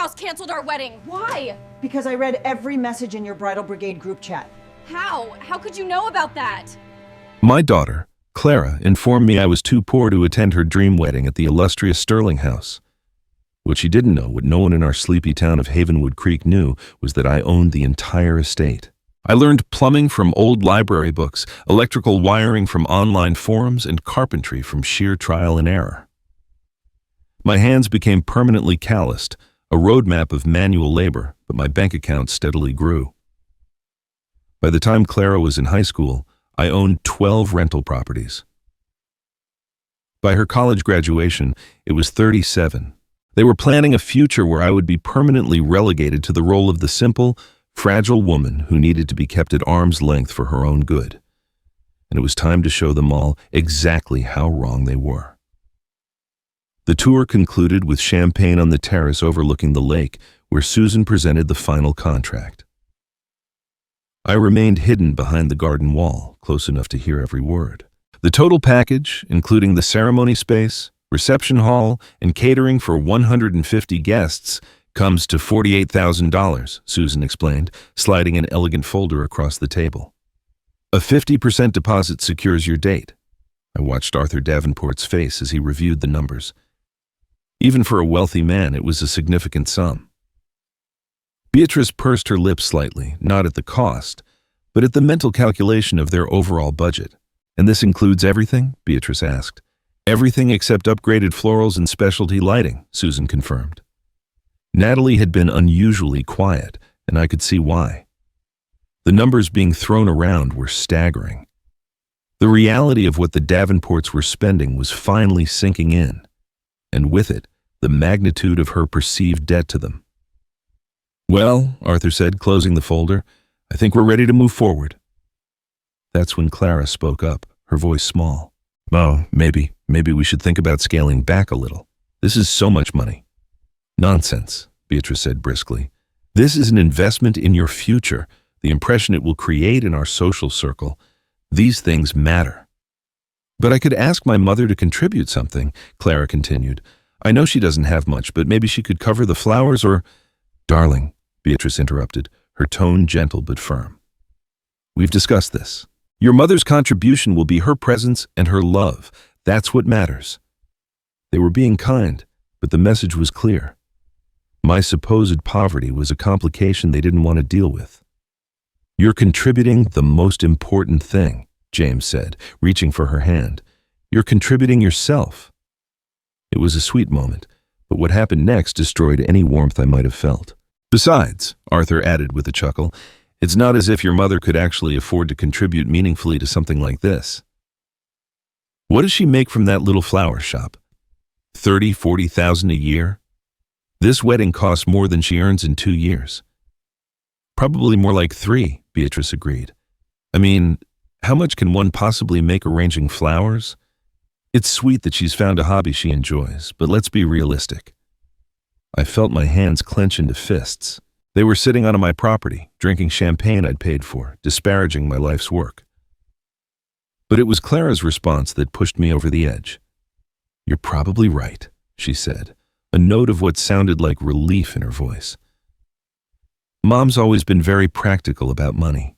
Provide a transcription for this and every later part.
house canceled our wedding. Why? Because I read every message in your Bridal Brigade group chat. How? How could you know about that? My daughter, Clara, informed me I was too poor to attend her dream wedding at the illustrious Sterling House. What she didn't know, what no one in our sleepy town of Havenwood Creek knew, was that I owned the entire estate. I learned plumbing from old library books, electrical wiring from online forums, and carpentry from sheer trial and error. My hands became permanently calloused, a roadmap of manual labor, but my bank account steadily grew. By the time Clara was in high school, I owned 12 rental properties. By her college graduation, it was 37. They were planning a future where I would be permanently relegated to the role of the simple, fragile woman who needed to be kept at arm's length for her own good. And it was time to show them all exactly how wrong they were. The tour concluded with champagne on the terrace overlooking the lake, where Susan presented the final contract. I remained hidden behind the garden wall, close enough to hear every word. The total package, including the ceremony space, reception hall, and catering for 150 guests, comes to $48,000, Susan explained, sliding an elegant folder across the table. A 50% deposit secures your date. I watched Arthur Davenport's face as he reviewed the numbers. Even for a wealthy man, it was a significant sum. Beatrice pursed her lips slightly, not at the cost, but at the mental calculation of their overall budget. And this includes everything? Beatrice asked. Everything except upgraded florals and specialty lighting, Susan confirmed. Natalie had been unusually quiet, and I could see why. The numbers being thrown around were staggering. The reality of what the Davenports were spending was finally sinking in, and with it, the magnitude of her perceived debt to them. Well, Arthur said, closing the folder, I think we're ready to move forward. That's when Clara spoke up, her voice small. Oh, maybe we should think about scaling back a little. This is so much money. Nonsense, Beatrice said briskly. This is an investment in your future, the impression it will create in our social circle. These things matter. But I could ask my mother to contribute something, Clara continued. I know she doesn't have much, but maybe she could cover the flowers or... Darling, Beatrice interrupted, her tone gentle but firm. We've discussed this. Your mother's contribution will be her presence and her love. That's what matters. They were being kind, but the message was clear. My supposed poverty was a complication they didn't want to deal with. You're contributing the most important thing, James said, reaching for her hand. You're contributing yourself. It was a sweet moment, but what happened next destroyed any warmth I might have felt. Besides, Arthur added with a chuckle, it's not as if your mother could actually afford to contribute meaningfully to something like this. What does she make from that little flower shop? $30,000–$40,000 a year? This wedding costs more than she earns in 2 years. Probably more like 3, Beatrice agreed. I mean, how much can one possibly make arranging flowers? It's sweet that she's found a hobby she enjoys, but let's be realistic. I felt my hands clench into fists. They were sitting on my property, drinking champagne I'd paid for, disparaging my life's work. But it was Clara's response that pushed me over the edge. You're probably right, she said, a note of what sounded like relief in her voice. Mom's always been very practical about money.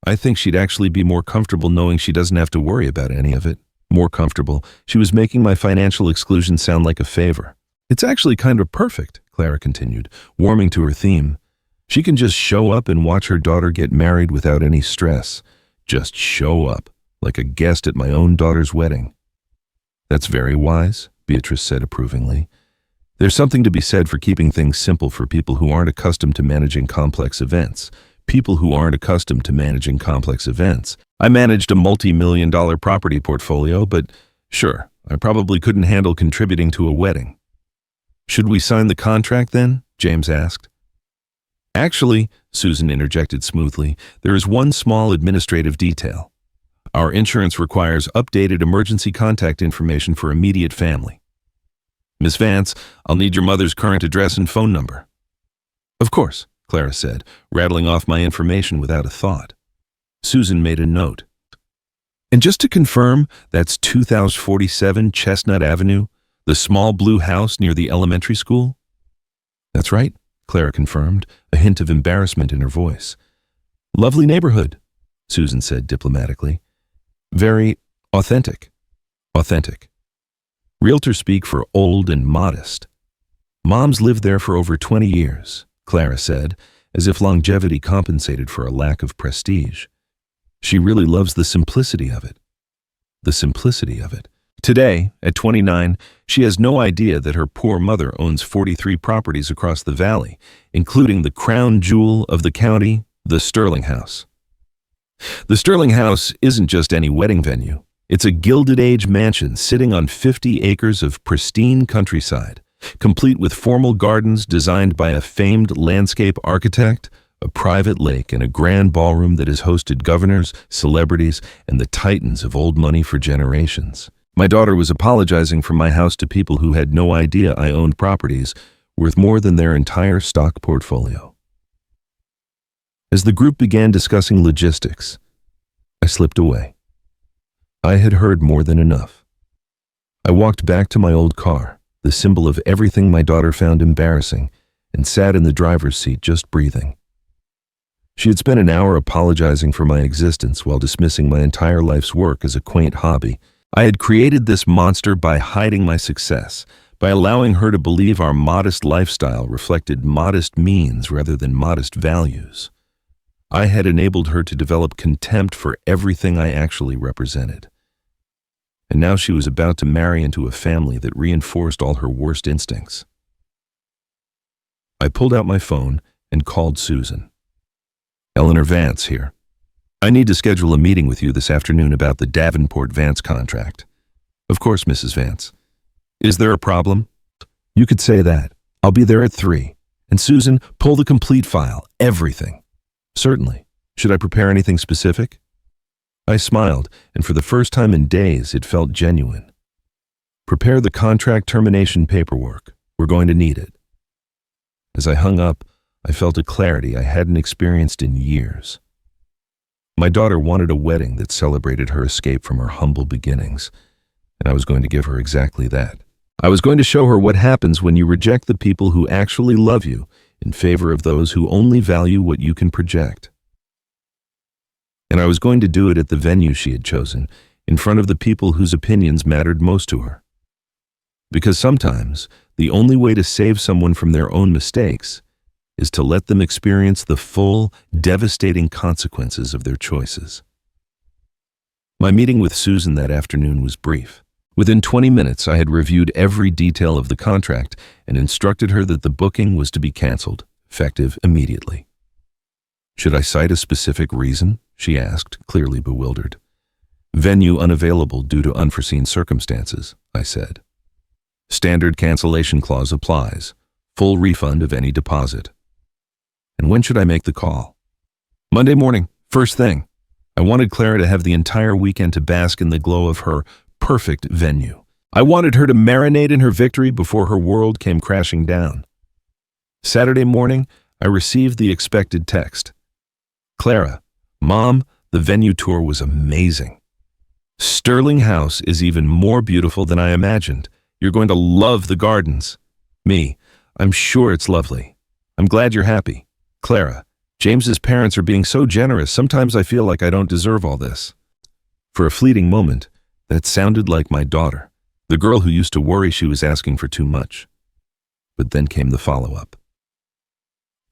I think she'd actually be more comfortable knowing she doesn't have to worry about any of it. More comfortable. She was making my financial exclusion sound like a favor. It's actually kind of perfect, Clara continued, warming to her theme. She can just show up and watch her daughter get married without any stress. Just show up, like a guest at my own daughter's wedding. That's very wise, Beatrice said approvingly. There's something to be said for keeping things simple for people who aren't accustomed to managing complex events. People who aren't accustomed to managing complex events. I managed a multi-million-dollar property portfolio, but sure, I probably couldn't handle contributing to a wedding. Should we sign the contract then? James asked. Actually, Susan interjected smoothly, there is one small administrative detail. Our insurance requires updated emergency contact information for immediate family. Miss Vance, I'll need your mother's current address and phone number. Of course, Clara said, rattling off my information without a thought. Susan made a note. And just to confirm, that's 2047 Chestnut Avenue, the small blue house near the elementary school? That's right, Clara confirmed, a hint of embarrassment in her voice. Lovely neighborhood, Susan said diplomatically. Very authentic. Authentic. Realtors speak for old and modest. Mom's lived there for over 20 years, Clara said, as if longevity compensated for a lack of prestige. She really loves the simplicity of it. The simplicity of it. Today, at 29, she has no idea that her poor mother owns 43 properties across the valley, including the crown jewel of the county, the Sterling House. The Sterling House isn't just any wedding venue. It's a Gilded Age mansion sitting on 50 acres of pristine countryside, complete with formal gardens designed by a famed landscape architect, a private lake, and a grand ballroom that has hosted governors, celebrities, and the titans of old money for generations. My daughter was apologizing for my house to people who had no idea I owned properties worth more than their entire stock portfolio. As the group began discussing logistics, I slipped away. I had heard more than enough. I walked back to my old car, the symbol of everything my daughter found embarrassing, and sat in the driver's seat just breathing. She had spent an hour apologizing for my existence while dismissing my entire life's work as a quaint hobby. I had created this monster by hiding my success, by allowing her to believe our modest lifestyle reflected modest means rather than modest values. I had enabled her to develop contempt for everything I actually represented. And now she was about to marry into a family that reinforced all her worst instincts. I pulled out my phone and called Susan. Eleanor Vance here. I need to schedule a meeting with you this afternoon about the Davenport Vance contract. Of course, Mrs. Vance. Is there a problem? You could say that. I'll be there at 3. And Susan, pull the complete file, everything. Certainly. Should I prepare anything specific? I smiled, and for the first time in days, it felt genuine. Prepare the contract termination paperwork. We're going to need it. As I hung up, I felt a clarity I hadn't experienced in years. My daughter wanted a wedding that celebrated her escape from her humble beginnings, and I was going to give her exactly that. I was going to show her what happens when you reject the people who actually love you in favor of those who only value what you can project. And I was going to do it at the venue she had chosen, in front of the people whose opinions mattered most to her. Because sometimes, the only way to save someone from their own mistakes is to let them experience the full, devastating consequences of their choices. My meeting with Susan that afternoon was brief. Within 20 minutes, I had reviewed every detail of the contract and instructed her that the booking was to be canceled, effective immediately. Should I cite a specific reason? She asked, clearly bewildered. Venue unavailable due to unforeseen circumstances, I said. Standard cancellation clause applies. Full refund of any deposit. And when should I make the call? Monday morning, first thing. I wanted Clara to have the entire weekend to bask in the glow of her perfect venue. I wanted her to marinate in her victory before her world came crashing down. Saturday morning, I received the expected text. Clara, Mom, the venue tour was amazing. Sterling House is even more beautiful than I imagined. You're going to love the gardens. Me, I'm sure it's lovely. I'm glad you're happy. Clara, James's parents are being so generous, sometimes I feel like I don't deserve all this. For a fleeting moment, that sounded like my daughter, the girl who used to worry she was asking for too much. But then came the follow-up.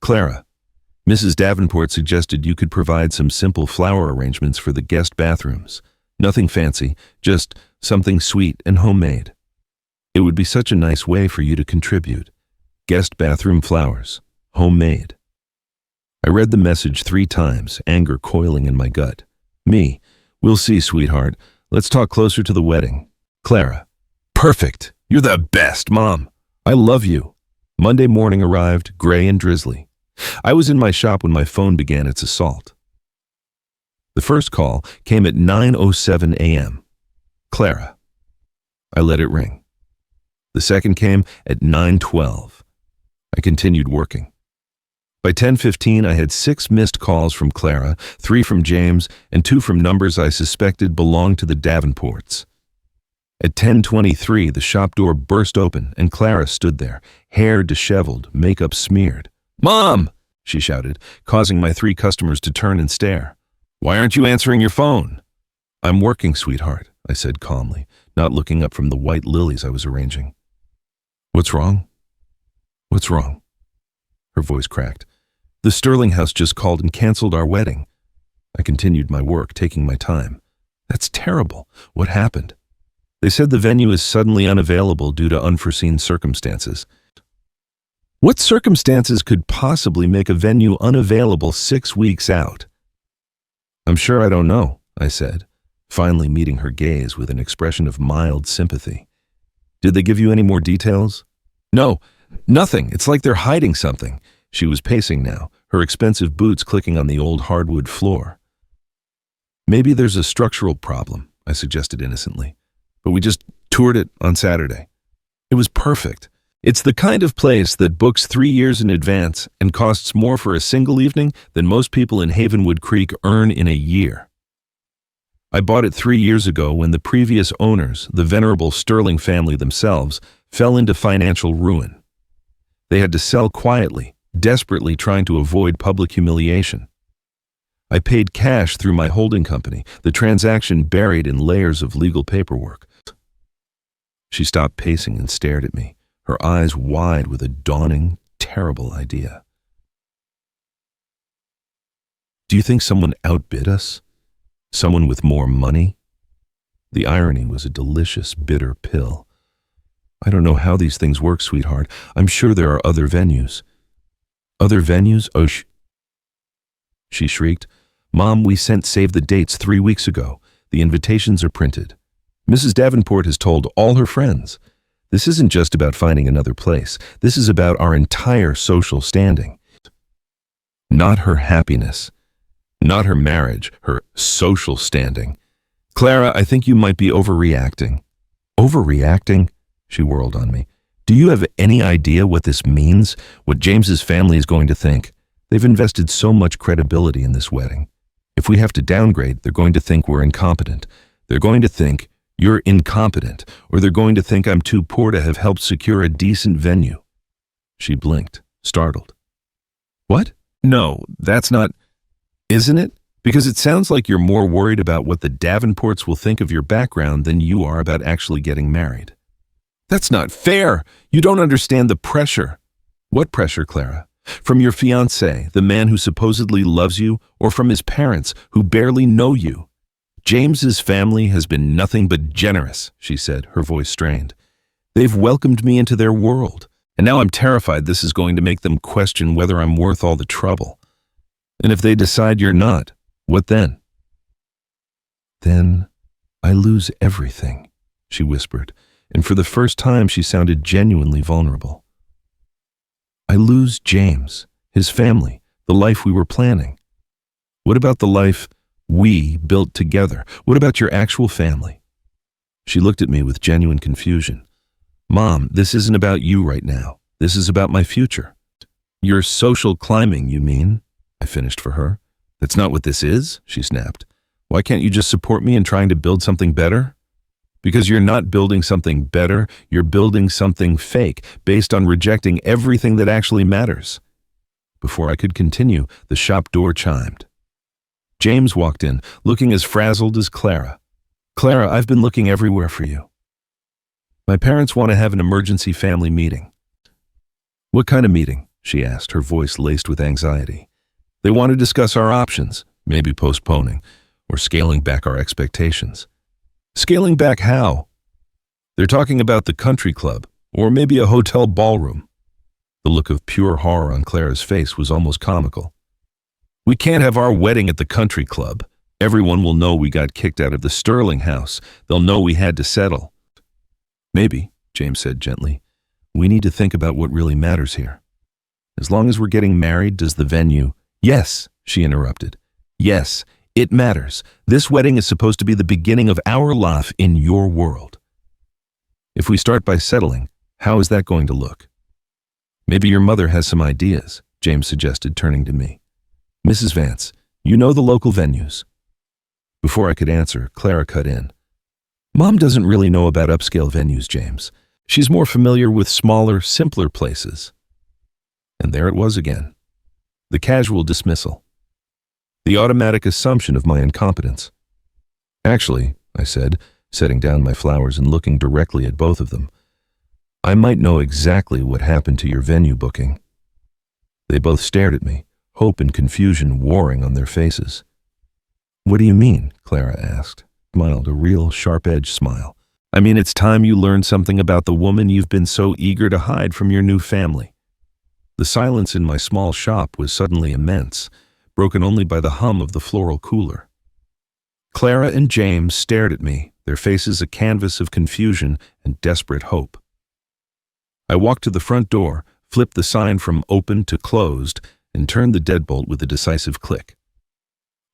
Clara, Mrs. Davenport suggested you could provide some simple flower arrangements for the guest bathrooms. Nothing fancy, just something sweet and homemade. It would be such a nice way for you to contribute. Guest bathroom flowers, homemade. I read the message 3 times, anger coiling in my gut. Me, we'll see, sweetheart. Let's talk closer to the wedding. Clara, perfect. You're the best, Mom. I love you. Monday morning arrived, gray and drizzly. I was in my shop when my phone began its assault. The first call came at 9:07 a.m. Clara. I let it ring. The second came at 9:12. I continued working. By 10:15, I had 6 missed calls from Clara, 3 from James, and 2 from numbers I suspected belonged to the Davenports. At 10:23, the shop door burst open and Clara stood there, hair disheveled, makeup smeared. "Mom!" she shouted, causing my 3 customers to turn and stare. "Why aren't you answering your phone?" "I'm working, sweetheart," I said calmly, not looking up from the white lilies I was arranging. "What's wrong?" "What's wrong?" Her voice cracked. "The Sterling House just called and canceled our wedding." I continued my work, taking my time. "That's terrible. What happened?" "They said the venue is suddenly unavailable due to unforeseen circumstances." What circumstances could possibly make a venue unavailable 6 weeks out? "I'm sure I don't know," I said, finally meeting her gaze with an expression of mild sympathy. "Did they give you any more details?" "No, nothing. It's like they're hiding something." She was pacing now, her expensive boots clicking on the old hardwood floor. "Maybe there's a structural problem," I suggested innocently. "But we just toured it on Saturday. It was perfect. It's the kind of place that books 3 years in advance and costs more for a single evening than most people in Havenwood Creek earn in a year. I bought it 3 years ago when the previous owners, the venerable Sterling family themselves, fell into financial ruin. They had to sell quietly, desperately trying to avoid public humiliation. I paid cash through my holding company, the transaction buried in layers of legal paperwork. She stopped pacing and stared at me, her eyes wide with a dawning, terrible idea. "Do you think someone outbid us? Someone with more money?" The irony was a delicious, bitter pill. "I don't know how these things work, sweetheart. I'm sure there are other venues." "Other venues? Oh, she shrieked. "Mom, we sent save the dates 3 weeks ago. The invitations are printed. Mrs. Davenport has told all her friends. This isn't just about finding another place. This is about our entire social standing. Not her happiness, not her marriage, her social standing. Clara, I think you might be overreacting." "Overreacting?" She whirled on me. "Do you have any idea what this means? What James's family is going to think? They've invested so much credibility in this wedding. If we have to downgrade, they're going to think we're incompetent. They're going to think you're incompetent, or they're going to think I'm too poor to have helped secure a decent venue." She blinked, startled. "What? No, that's not... Isn't it? Because it sounds like you're more worried about what the Davenports will think of your background than you are about actually getting married." "That's not fair! You don't understand the pressure." "What pressure, Clara? From your fiancé, the man who supposedly loves you, or from his parents, who barely know you?" "James's family has been nothing but generous," she said, her voice strained. "They've welcomed me into their world, and now I'm terrified this is going to make them question whether I'm worth all the trouble. And if they decide you're not, what then?" "Then I lose everything," she whispered, and for the first time she sounded genuinely vulnerable. "I lose James, his family, the life we were planning. What about the life we built together? What about your actual family?" She looked at me with genuine confusion. "Mom, this isn't about you right now. This is about my future." "Your social climbing, you mean?" I finished for her. "That's not what this is," she snapped. "Why can't you just support me in trying to build something better?" "Because you're not building something better, you're building something fake, based on rejecting everything that actually matters." Before I could continue, the shop door chimed. James walked in, looking as frazzled as Clara. "Clara, I've been looking everywhere for you." "My parents want to have an emergency family meeting." "What kind of meeting?" she asked, her voice laced with anxiety. "They want to discuss our options, maybe postponing, or scaling back our expectations." "Scaling back how?" "They're talking about the country club, or maybe a hotel ballroom." The look of pure horror on Clara's face was almost comical. "We can't have our wedding at the country club. Everyone will know we got kicked out of the Sterling House. They'll know we had to settle." "Maybe," James said gently. "We need to think about what really matters here. As long as we're getting married, does the venue—" "Yes," she interrupted. "Yes, it matters. This wedding is supposed to be the beginning of our life in your world. If we start by settling, how is that going to look?" "Maybe your mother has some ideas," James suggested, turning to me. "Mrs. Vance, you know the local venues." Before I could answer, Clara cut in. Mom doesn't really know about upscale venues, James. She's more familiar with smaller, simpler places. And there it was again. The casual dismissal. The automatic assumption of my incompetence. Actually, I said, setting down my flowers and looking directly at both of them, I might know exactly what happened to your venue booking. They both stared at me, hope and confusion warring on their faces. What do you mean? Clara asked, smiled a real sharp-edged smile. I mean, it's time you learned something about the woman you've been so eager to hide from your new family. The silence in my small shop was suddenly immense, broken only by the hum of the floral cooler. Clara and James stared at me, their faces a canvas of confusion and desperate hope. I walked to the front door, flipped the sign from open to closed, and turned the deadbolt with a decisive click.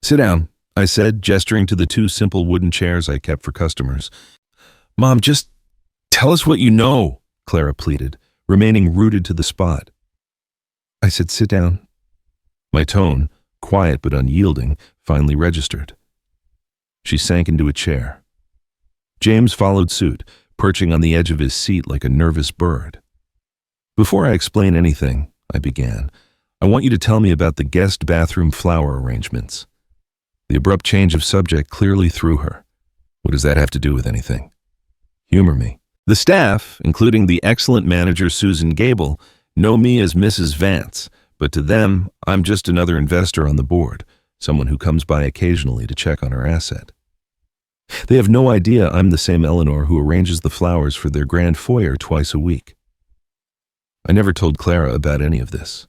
Sit down, I said, gesturing to the two simple wooden chairs I kept for customers. Mom, just tell us what you know, Clara pleaded, remaining rooted to the spot. I said, sit down. My tone, quiet but unyielding, finally registered. She sank into a chair. James followed suit, perching on the edge of his seat like a nervous bird. Before I explain anything, I began, I want you to tell me about the guest bathroom flower arrangements. The abrupt change of subject clearly threw her. What does that have to do with anything? Humor me. The staff, including the excellent manager Susan Gable, know me as Mrs. Vance, but to them, I'm just another investor on the board, someone who comes by occasionally to check on our asset. They have no idea I'm the same Eleanor who arranges the flowers for their grand foyer twice a week. I never told Clara about any of this.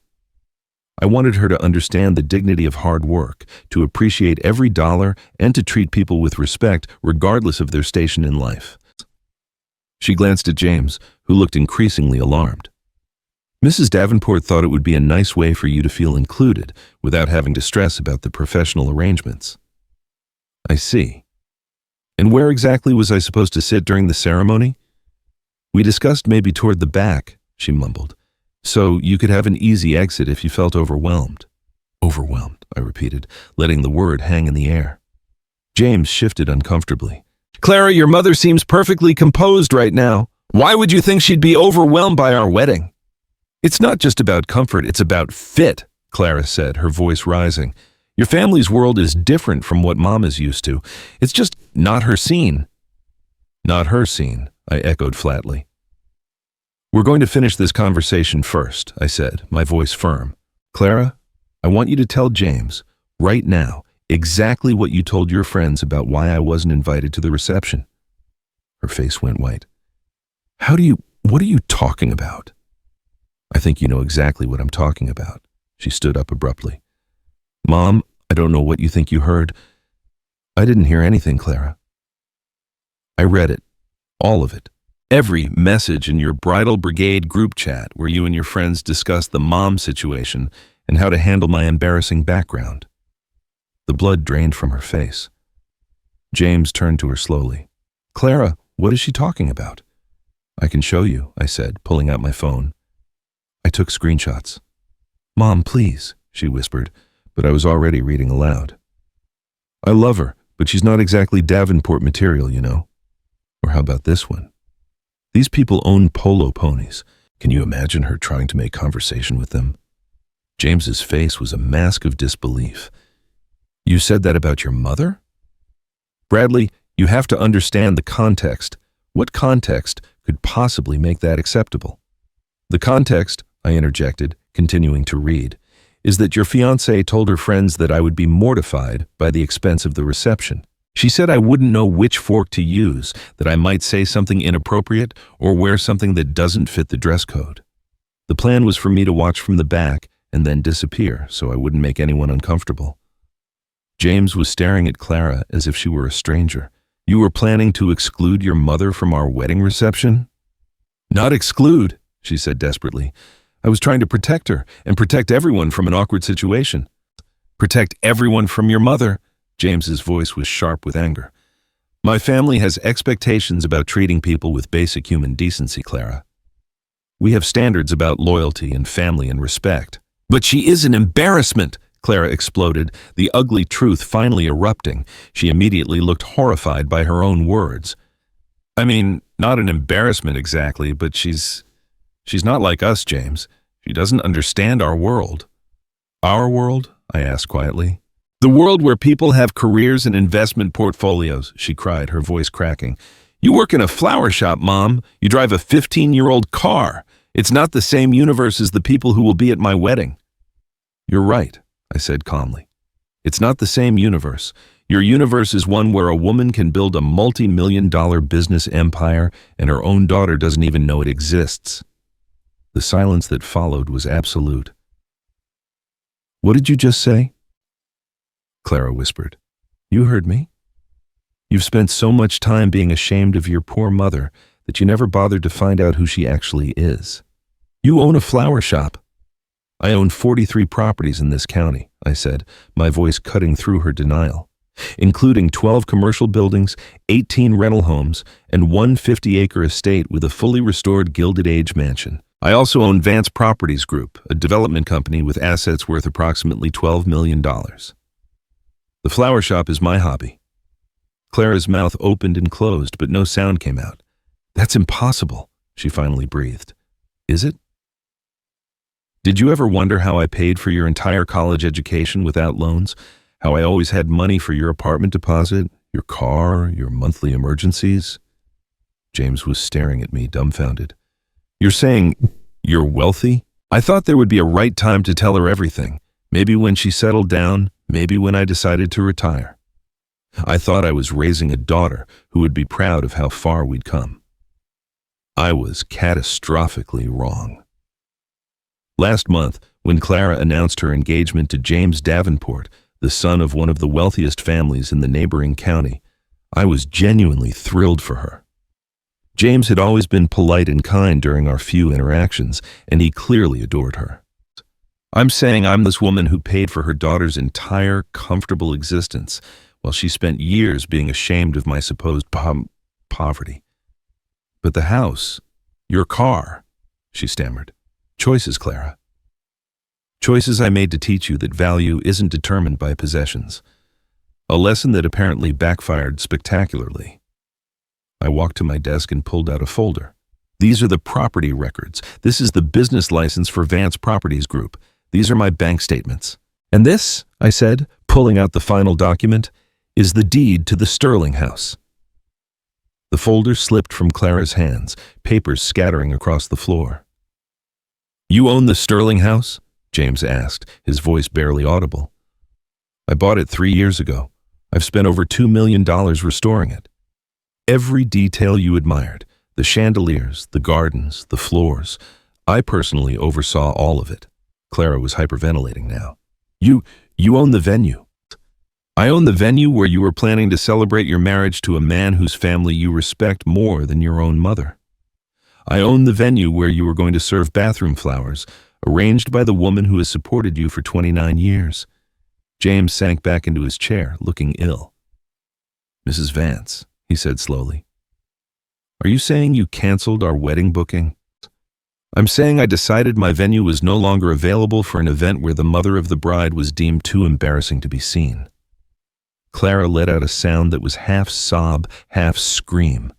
I wanted her to understand the dignity of hard work, to appreciate every dollar, and to treat people with respect regardless of their station in life. She glanced at James, who looked increasingly alarmed. Mrs. Davenport thought it would be a nice way for you to feel included without having to stress about the professional arrangements. I see. And where exactly was I supposed to sit during the ceremony? We discussed maybe toward the back, she mumbled, so you could have an easy exit if you felt overwhelmed. Overwhelmed, I repeated, letting the word hang in the air. James shifted uncomfortably. Clara, your mother seems perfectly composed right now. Why would you think she'd be overwhelmed by our wedding? It's not just about comfort, it's about fit, Clara said, her voice rising. Your family's world is different from what Mom is used to. It's just not her scene. Not her scene, I echoed flatly. We're going to finish this conversation first, I said, my voice firm. Clara, I want you to tell James, right now, exactly what you told your friends about why I wasn't invited to the reception. Her face went white. What are you talking about? I think you know exactly what I'm talking about. She stood up abruptly. Mom, I don't know what you think you heard. I didn't hear anything, Clara. I read it. All of it. Every message in your Bridal Brigade group chat where you and your friends discussed the mom situation and how to handle my embarrassing background. The blood drained from her face. James turned to her slowly. Clara, what is she talking about? I can show you, I said, pulling out my phone. I took screenshots. Mom, please, she whispered, but I was already reading aloud. I love her, but she's not exactly Davenport material, you know. Or how about this one? These people own polo ponies. Can you imagine her trying to make conversation with them? James's face was a mask of disbelief. You said that about your mother? Bradley, you have to understand the context. What context could possibly make that acceptable? The context, I interjected, continuing to read, is that your fiancée told her friends that I would be mortified by the expense of the reception. She said I wouldn't know which fork to use, that I might say something inappropriate or wear something that doesn't fit the dress code. The plan was for me to watch from the back and then disappear so I wouldn't make anyone uncomfortable. James was staring at Clara as if she were a stranger. You were planning to exclude your mother from our wedding reception? Not exclude, she said desperately. I was trying to protect her and protect everyone from an awkward situation. Protect everyone from your mother? James's voice was sharp with anger. My family has expectations about treating people with basic human decency, Clara. We have standards about loyalty and family and respect. But she is an embarrassment, Clara exploded, the ugly truth finally erupting. She immediately looked horrified by her own words. I mean, not an embarrassment exactly, but she's not like us, James. She doesn't understand our world. Our world? I asked quietly. The world where people have careers and investment portfolios, she cried, her voice cracking. You work in a flower shop, Mom. You drive a 15-year-old car. It's not the same universe as the people who will be at my wedding. You're right, I said calmly. It's not the same universe. Your universe is one where a woman can build a multi-million-dollar business empire and her own daughter doesn't even know it exists. The silence that followed was absolute. What did you just say? Clara whispered. You heard me. You've spent so much time being ashamed of your poor mother that you never bothered to find out who she actually is. You own a flower shop. I own 43 properties in this county, I said, my voice cutting through her denial, including 12 commercial buildings, 18 rental homes, and one 50-acre estate with a fully restored Gilded Age mansion. I also own Vance Properties Group, a development company with assets worth approximately $12 million. The flower shop is my hobby. Clara's mouth opened and closed, but no sound came out. That's impossible, she finally breathed. Is it? Did you ever wonder how I paid for your entire college education without loans? How I always had money for your apartment deposit, your car, your monthly emergencies? James was staring at me, dumbfounded. You're saying you're wealthy? I thought there would be a right time to tell her everything. Maybe when she settled down, maybe when I decided to retire. I thought I was raising a daughter who would be proud of how far we'd come. I was catastrophically wrong. Last month, when Clara announced her engagement to James Davenport, the son of one of the wealthiest families in the neighboring county, I was genuinely thrilled for her. James had always been polite and kind during our few interactions, and he clearly adored her. I'm saying I'm this woman who paid for her daughter's entire comfortable existence, while she spent years being ashamed of my supposed poverty. But the house, your car, she stammered. Choices, Clara. Choices I made to teach you that value isn't determined by possessions. A lesson that apparently backfired spectacularly. I walked to my desk and pulled out a folder. These are the property records. This is the business license for Vance Properties Group. These are my bank statements. And this, I said, pulling out the final document, is the deed to the Sterling house. The folder slipped from Clara's hands, papers scattering across the floor. You own the Sterling house? James asked, his voice barely audible. I bought it 3 years ago. I've spent over $2 million restoring it. Every detail you admired, the chandeliers, the gardens, the floors, I personally oversaw all of it. Clara was hyperventilating now. You own the venue. I own the venue where you were planning to celebrate your marriage to a man whose family you respect more than your own mother. I own the venue where you were going to serve bathroom flowers, arranged by the woman who has supported you for 29 years. James sank back into his chair, looking ill. Mrs. Vance, he said slowly, are you saying you canceled our wedding booking? I'm saying I decided my venue was no longer available for an event where the mother of the bride was deemed too embarrassing to be seen. Clara let out a sound that was half sob, half scream.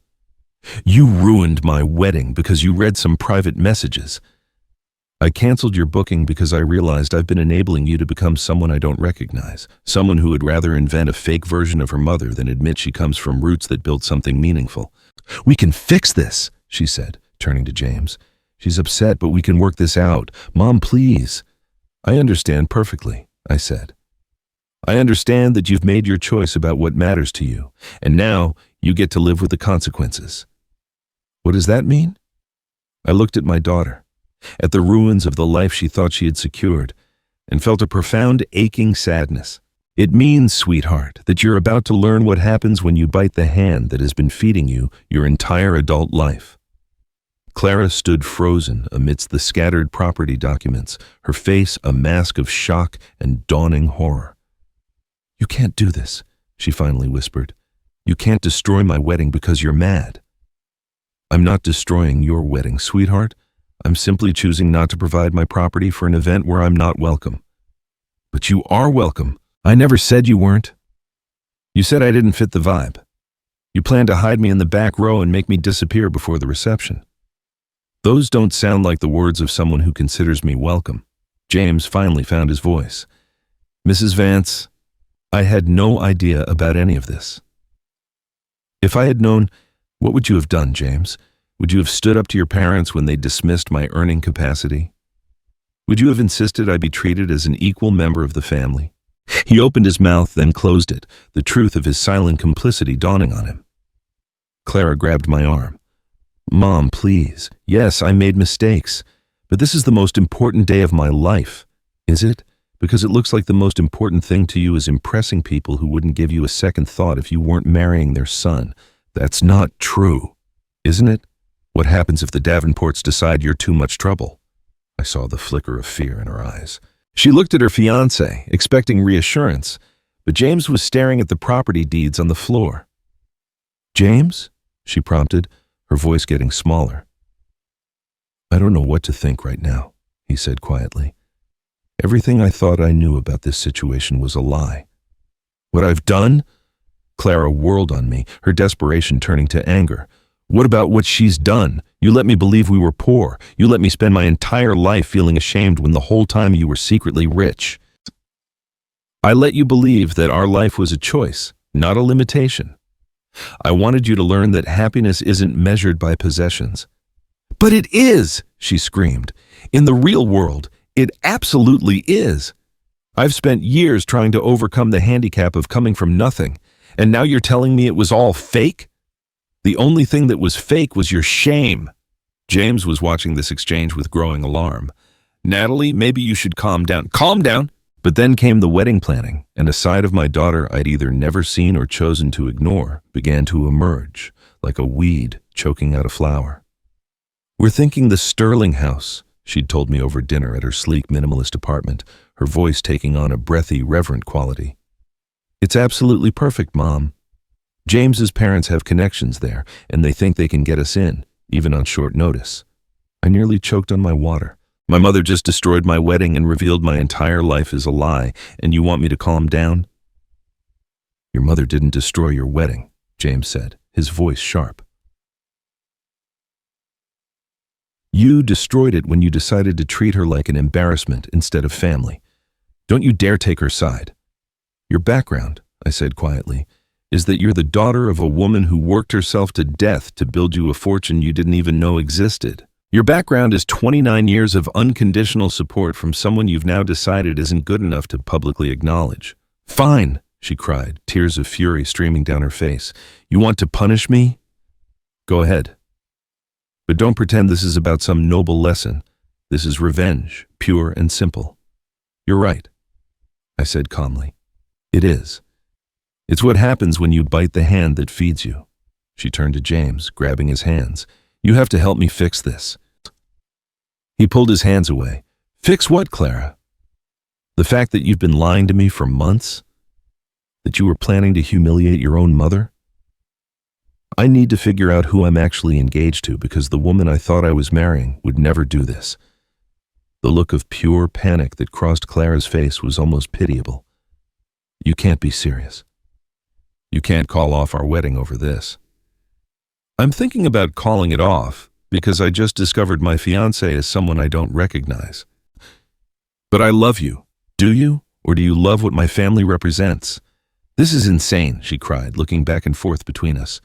You ruined my wedding because you read some private messages. I canceled your booking because I realized I've been enabling you to become someone I don't recognize, someone who would rather invent a fake version of her mother than admit she comes from roots that built something meaningful. We can fix this, she said, turning to James. She's upset, but we can work this out. Mom, please. I understand perfectly, I said. I understand that you've made your choice about what matters to you, and now you get to live with the consequences. What does that mean? I looked at my daughter, at the ruins of the life she thought she had secured, and felt a profound aching sadness. It means, sweetheart, that you're about to learn what happens when you bite the hand that has been feeding you your entire adult life. Clara stood frozen amidst the scattered property documents, her face a mask of shock and dawning horror. You can't do this, she finally whispered. You can't destroy my wedding because you're mad. I'm not destroying your wedding, sweetheart. I'm simply choosing not to provide my property for an event where I'm not welcome. But you are welcome. I never said you weren't. You said I didn't fit the vibe. You plan to hide me in the back row and make me disappear before the reception. Those don't sound like the words of someone who considers me welcome. James finally found his voice. Mrs. Vance, I had no idea about any of this. If I had known, what would you have done, James? Would you have stood up to your parents when they dismissed my earning capacity? Would you have insisted I be treated as an equal member of the family? He opened his mouth, then closed it, the truth of his silent complicity dawning on him. Clara grabbed my arm. Mom, please. Yes, I made mistakes, but this is the most important day of my life. Is it? Because it looks like the most important thing to you is impressing people who wouldn't give you a second thought if you weren't marrying their son. That's not true, isn't it? What happens if the Davenports decide you're too much trouble? I saw the flicker of fear in her eyes. She looked at her fiancé, expecting reassurance, but James was staring at the property deeds on the floor. James? She prompted, her voice getting smaller. I don't know what to think right now, he said quietly. Everything I thought I knew about this situation was a lie. What I've done? Clara whirled on me, her desperation turning to anger. What about what she's done? You let me believe we were poor. You let me spend my entire life feeling ashamed when the whole time you were secretly rich. I let you believe that our life was a choice, not a limitation. I wanted you to learn that happiness isn't measured by possessions. But it is, she screamed. In the real world, it absolutely is. I've spent years trying to overcome the handicap of coming from nothing, and now you're telling me it was all fake? The only thing that was fake was your shame. James was watching this exchange with growing alarm. Natalie, maybe you should calm down. Calm down! But then came the wedding planning, and a side of my daughter I'd either never seen or chosen to ignore began to emerge, like a weed choking out a flower. We're thinking the Sterling House, she'd told me over dinner at her sleek minimalist apartment, her voice taking on a breathy, reverent quality. It's absolutely perfect, Mom. James's parents have connections there, and they think they can get us in, even on short notice. I nearly choked on my water. My mother just destroyed my wedding and revealed my entire life is a lie, and you want me to calm down? Your mother didn't destroy your wedding, James said, his voice sharp. You destroyed it when you decided to treat her like an embarrassment instead of family. Don't you dare take her side. Your background, I said quietly, is that you're the daughter of a woman who worked herself to death to build you a fortune you didn't even know existed. Your background is 29 years of unconditional support from someone you've now decided isn't good enough to publicly acknowledge. Fine, she cried, tears of fury streaming down her face. You want to punish me? Go ahead. But don't pretend this is about some noble lesson. This is revenge, pure and simple. You're right, I said calmly. It is. It's what happens when you bite the hand that feeds you. She turned to James, grabbing his hands. You have to help me fix this. He pulled his hands away. Fix what, Clara? The fact that you've been lying to me for months? That you were planning to humiliate your own mother? I need to figure out who I'm actually engaged to because the woman I thought I was marrying would never do this. The look of pure panic that crossed Clara's face was almost pitiable. You can't be serious. You can't call off our wedding over this. I'm thinking about calling it off because I just discovered my fiancé is someone I don't recognize. But I love you. Do you? Or do you love what my family represents? This is insane, she cried, looking back and forth between us.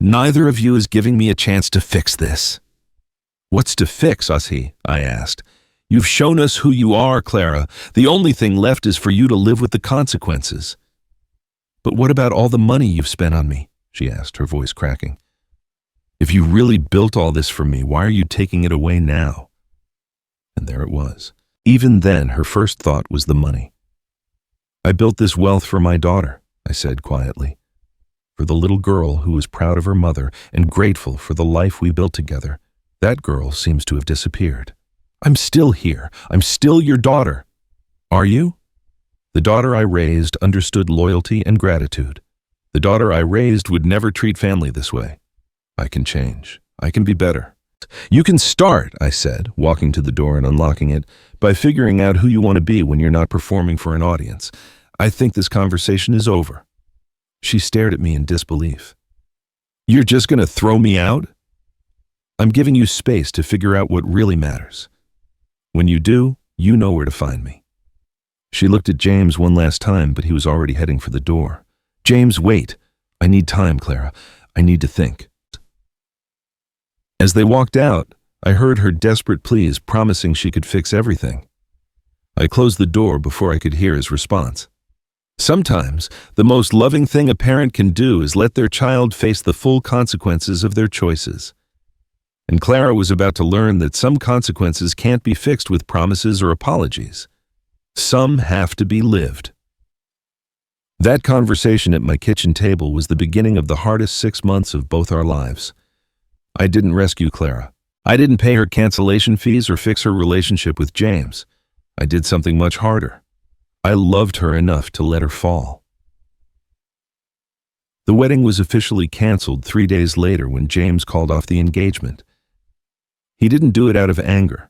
Neither of you is giving me a chance to fix this. What's to fix, Ossie? I asked. You've shown us who you are, Clara. The only thing left is for you to live with the consequences. But what about all the money you've spent on me? She asked, her voice cracking. If you really built all this for me, why are you taking it away now? And there it was. Even then, her first thought was the money. I built this wealth for my daughter, I said quietly. For the little girl who was proud of her mother and grateful for the life we built together. That girl seems to have disappeared. I'm still here. I'm still your daughter. Are you? The daughter I raised understood loyalty and gratitude. The daughter I raised would never treat family this way. I can change. I can be better. You can start, I said, walking to the door and unlocking it, by figuring out who you want to be when you're not performing for an audience. I think this conversation is over. She stared at me in disbelief. You're just going to throw me out? I'm giving you space to figure out what really matters. When you do, you know where to find me. She looked at James one last time, but he was already heading for the door. James, wait. I need time, Clara. I need to think. As they walked out, I heard her desperate pleas, promising she could fix everything. I closed the door before I could hear his response. Sometimes, the most loving thing a parent can do is let their child face the full consequences of their choices. And Clara was about to learn that some consequences can't be fixed with promises or apologies. Some have to be lived. That conversation at my kitchen table was the beginning of the hardest 6 months of both our lives. I didn't rescue Clara. I didn't pay her cancellation fees or fix her relationship with James. I did something much harder. I loved her enough to let her fall. The wedding was officially canceled 3 days later when James called off the engagement. He didn't do it out of anger,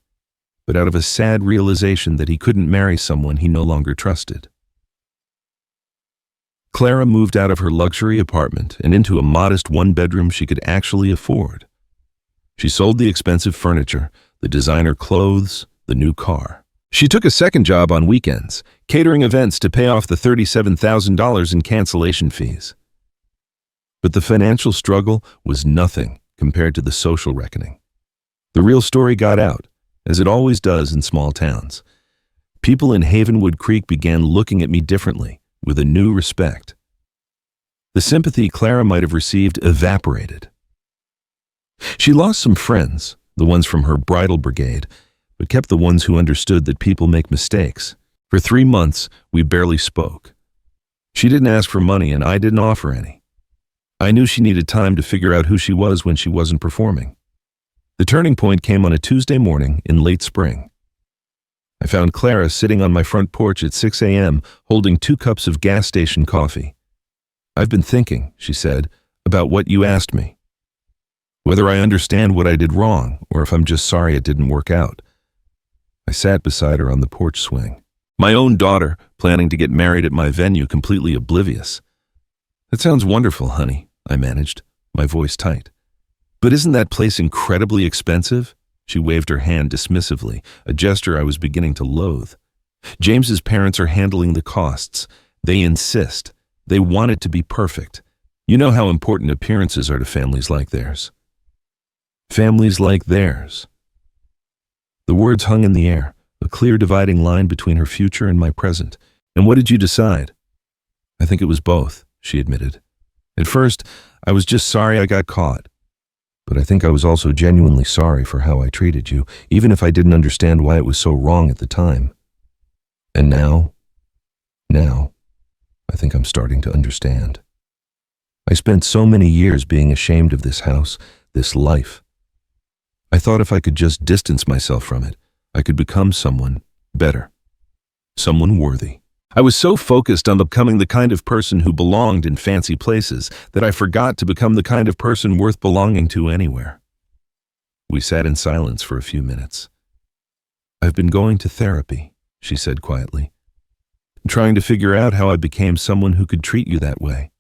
but out of a sad realization that he couldn't marry someone he no longer trusted. Clara moved out of her luxury apartment and into a modest one-bedroom she could actually afford. She sold the expensive furniture, the designer clothes, the new car. She took a second job on weekends, catering events to pay off the $37,000 in cancellation fees. But the financial struggle was nothing compared to the social reckoning. The real story got out, as it always does in small towns. People in Havenwood Creek began looking at me differently, with a new respect. The sympathy Clara might have received evaporated. She lost some friends, the ones from her bridal brigade, but kept the ones who understood that people make mistakes. For 3 months, we barely spoke. She didn't ask for money and I didn't offer any. I knew she needed time to figure out who she was when she wasn't performing. The turning point came on a Tuesday morning in late spring. I found Clara sitting on my front porch at 6 a.m. holding 2 cups of gas station coffee. "I've been thinking," she said, "about what you asked me. Whether I understand what I did wrong or if I'm just sorry it didn't work out." I sat beside her on the porch swing. My own daughter, planning to get married at my venue, completely oblivious. "That sounds wonderful, honey," I managed, my voice tight. "But isn't that place incredibly expensive?" She waved her hand dismissively, a gesture I was beginning to loathe. "James's parents are handling the costs. They insist. They want it to be perfect. You know how important appearances are to families like theirs." Families like theirs. The words hung in the air, a clear dividing line between her future and my present. "And what did you decide?" "I think it was both," she admitted. "At first, I was just sorry I got caught. But I think I was also genuinely sorry for how I treated you, even if I didn't understand why it was so wrong at the time. And now, I think I'm starting to understand. I spent so many years being ashamed of this house, this life. I thought if I could just distance myself from it, I could become someone better, someone worthy. I was so focused on becoming the kind of person who belonged in fancy places that I forgot to become the kind of person worth belonging to anywhere." We sat in silence for a few minutes. "I've been going to therapy," she said quietly, "trying to figure out how I became someone who could treat you that way."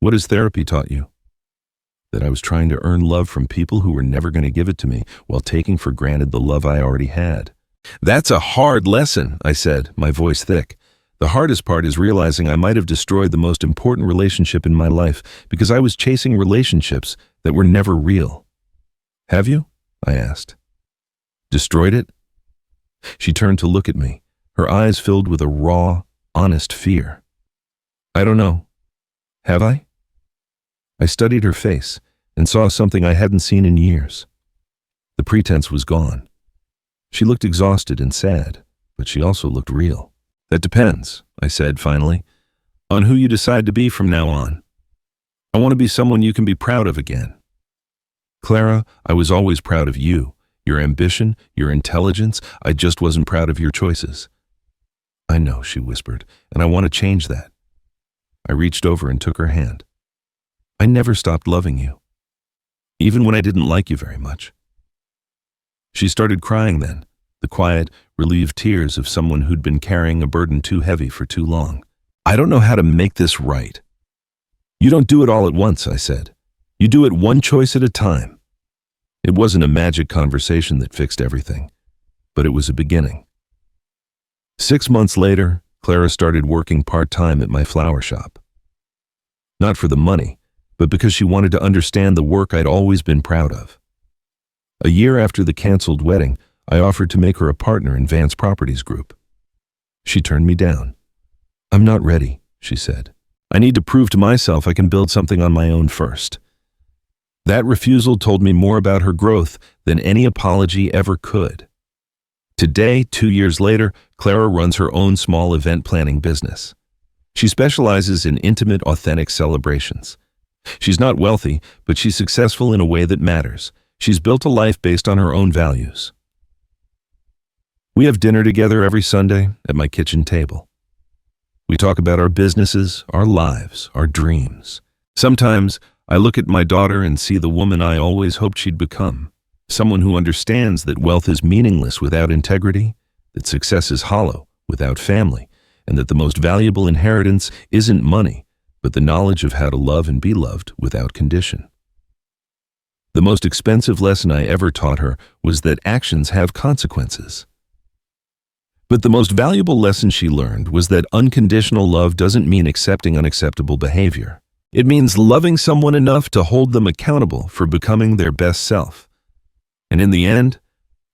"What has therapy taught you?" "That I was trying to earn love from people who were never going to give it to me, while taking for granted the love I already had." "That's a hard lesson," I said, my voice thick. "The hardest part is realizing I might have destroyed the most important relationship in my life because I was chasing relationships that were never real." "Have you?" I asked. "Destroyed it?" She turned to look at me, her eyes filled with a raw, honest fear. "I don't know. Have I?" I studied her face and saw something I hadn't seen in years. The pretense was gone. She looked exhausted and sad, but she also looked real. "That depends," I said finally, "on who you decide to be from now on. I want to be someone you can be proud of again." "Clara, I was always proud of you, your ambition, your intelligence. I just wasn't proud of your choices." "I know," she whispered, "and I want to change that." I reached over and took her hand. "I never stopped loving you, even when I didn't like you very much." She started crying then, the quiet, relieved tears of someone who'd been carrying a burden too heavy for too long. "I don't know how to make this right." "You don't do it all at once," I said. You do it one choice at a time. It wasn't a magic conversation that fixed everything, but it was a beginning. 6 months later, Clara started working part-time at my flower shop. Not for the money, but because she wanted to understand the work I'd always been proud of. A year after the canceled wedding, I offered to make her a partner in Vance Properties Group. She turned me down. "I'm not ready," she said. "I need to prove to myself I can build something on my own first." That refusal told me more about her growth than any apology ever could. Today, 2 years later, Clara runs her own small event planning business. She specializes in intimate, authentic celebrations. She's not wealthy, but she's successful in a way that matters. She's built a life based on her own values. We have dinner together every Sunday at my kitchen table. We talk about our businesses, our lives, our dreams. Sometimes I look at my daughter and see the woman I always hoped she'd become. Someone who understands that wealth is meaningless without integrity, that success is hollow without family, and that the most valuable inheritance isn't money, but the knowledge of how to love and be loved without condition. The most expensive lesson I ever taught her was that actions have consequences. But the most valuable lesson she learned was that unconditional love doesn't mean accepting unacceptable behavior. It means loving someone enough to hold them accountable for becoming their best self. And in the end,